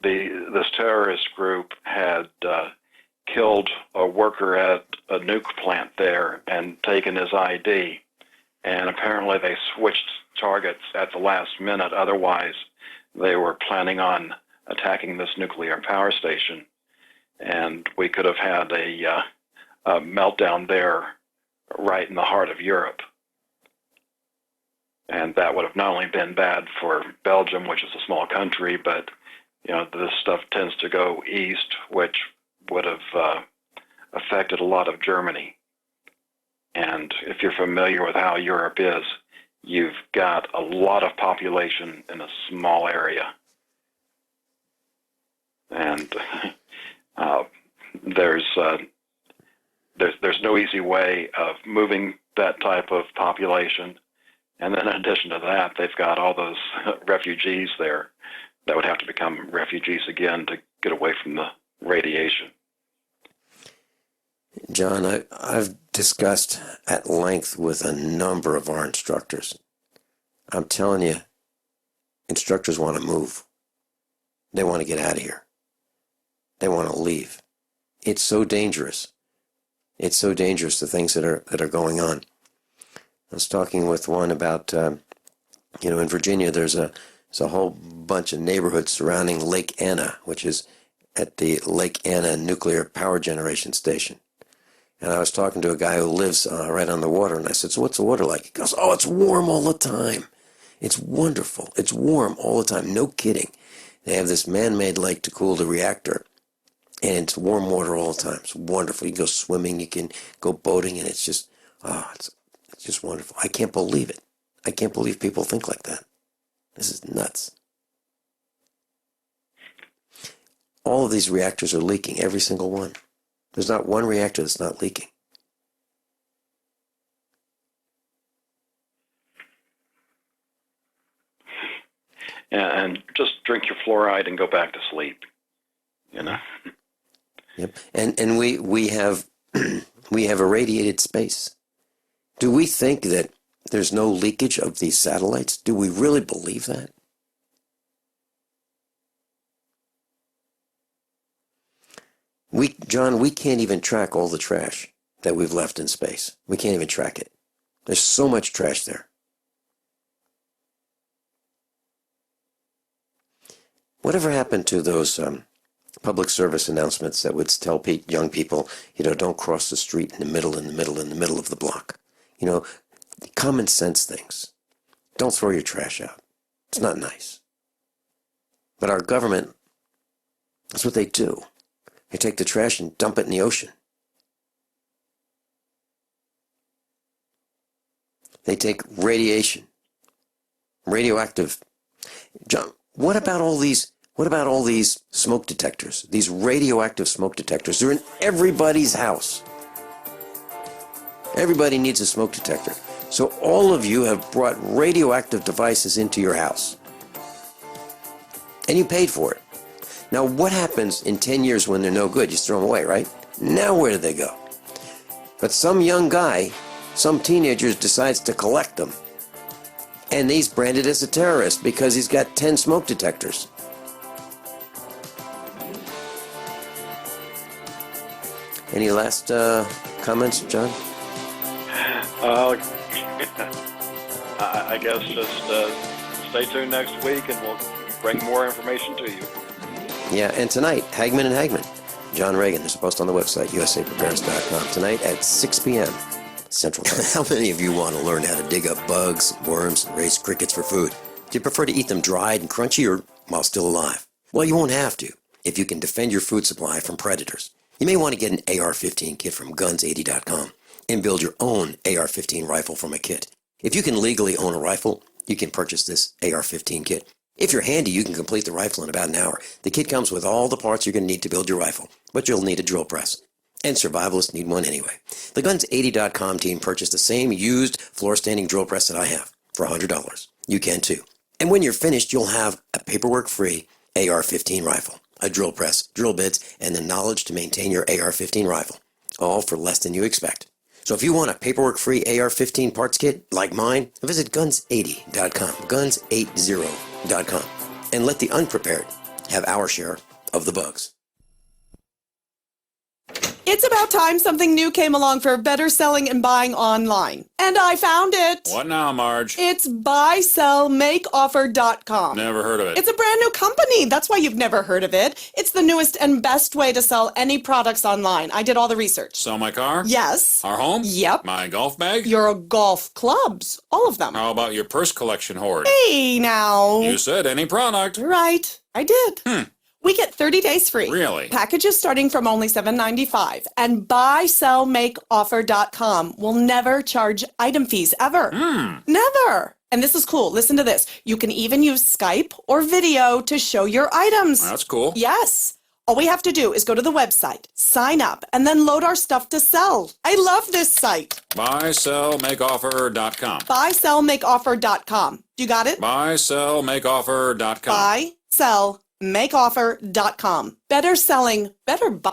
This terrorist group had killed a worker at a nuke plant there and taken his ID. And apparently they switched targets at the last minute. Otherwise, they were planning on attacking this nuclear power station. And we could have had a meltdown there right in the heart of Europe. And that would have not only been bad for Belgium, which is a small country, but this stuff tends to go east, which would have affected a lot of Germany. And if you're familiar with how Europe is, you've got a lot of population in a small area. And there's no easy way of moving that type of population. And then in addition to that, they've got all those refugees there that would have to become refugees again to get away from the radiation. John, I've discussed at length with a number of our instructors. I'm telling you, instructors want to move. They want to get out of here. They want to leave. It's so dangerous. It's so dangerous, the things that are going on. I was talking with one about, in Virginia, there's a whole bunch of neighborhoods surrounding Lake Anna, which is at the Lake Anna nuclear power generation station. And I was talking to a guy who lives right on the water, and I said, "So what's the water like?" He goes, "Oh, it's warm all the time. It's wonderful. It's warm all the time. No kidding. They have this man-made lake to cool the reactor, and it's warm water all the time. It's wonderful. You can go swimming, you can go boating, and it's just, it's just wonderful. I can't believe it. I can't believe people think like that. This is nuts." All of these reactors are leaking, every single one. There's not one reactor that's not leaking. And just drink your fluoride and go back to sleep. Yep. And we have we have irradiated space. Do we think that there's no leakage of these satellites? Do we really believe that? John, we can't even track all the trash. that we've left in space. We can't even track it. There's so much trash there. Whatever happened to those public service announcements that would tell young people, don't cross the street in the middle of the block? Common sense things. Don't throw your trash out. It's not nice. But our government, that's what they do. They take the trash and dump it in the ocean. They take radiation, radioactive. John, what about all these smoke detectors? These radioactive smoke detectors. They're in everybody's house. Everybody needs a smoke detector. So all of you have brought radioactive devices into your house. And you paid for it. Now what happens in 10 years when they're no good? You just throw them away, right? Now where do they go? But some young guy, some teenager decides to collect them. And he's branded as a terrorist because he's got 10 smoke detectors. Any last comments, John? I guess just stay tuned next week and we'll bring more information to you. Yeah, and tonight, Hagman and Hagman. John Regan, there's a post on the website, usapreparedness.com. Tonight at 6 p.m. Central Time. How many of you want to learn how to dig up bugs, worms, and raise crickets for food? Do you prefer to eat them dried and crunchy or while still alive? Well, you won't have to if you can defend your food supply from predators. You may want to get an AR-15 kit from guns80.com and build your own AR-15 rifle from a kit. If you can legally own a rifle, you can purchase this AR-15 kit. If you're handy, you can complete the rifle in about an hour. The kit comes with all the parts you're going to need to build your rifle, but you'll need a drill press. And survivalists need one anyway. The Guns80.com team purchased the same used floor-standing drill press that I have for $100. You can too. And when you're finished, you'll have a paperwork-free AR-15 rifle, a drill press, drill bits, and the knowledge to maintain your AR-15 rifle, all for less than you expect. So if you want a paperwork-free AR-15 parts kit like mine, visit Guns80.com, Guns80.com, and let the unprepared have our share of the bugs. It's about time something new came along for better selling and buying online. And I found it. What now, Marge? It's buysellmakeoffer.com. Never heard of it. It's a brand new company. That's why you've never heard of it. It's the newest and best way to sell any products online. I did all the research. Sell my car? Yes. Our home? Yep. My golf bag? Your golf clubs. All of them. How about your purse collection hoard? Hey, now. You said any product. Right. I did. We get 30 days free. Really? Packages starting from only $7.95. And buysellmakeoffer.com will never charge item fees ever. Never. And this is cool. Listen to this. You can even use Skype or video to show your items. That's cool. Yes. All we have to do is go to the website, sign up, and then load our stuff to sell. I love this site. Buysellmakeoffer.com. Buysellmakeoffer.com. You got it? Buysellmakeoffer.com. Buysellmakeoffer.com. Better selling, better buy.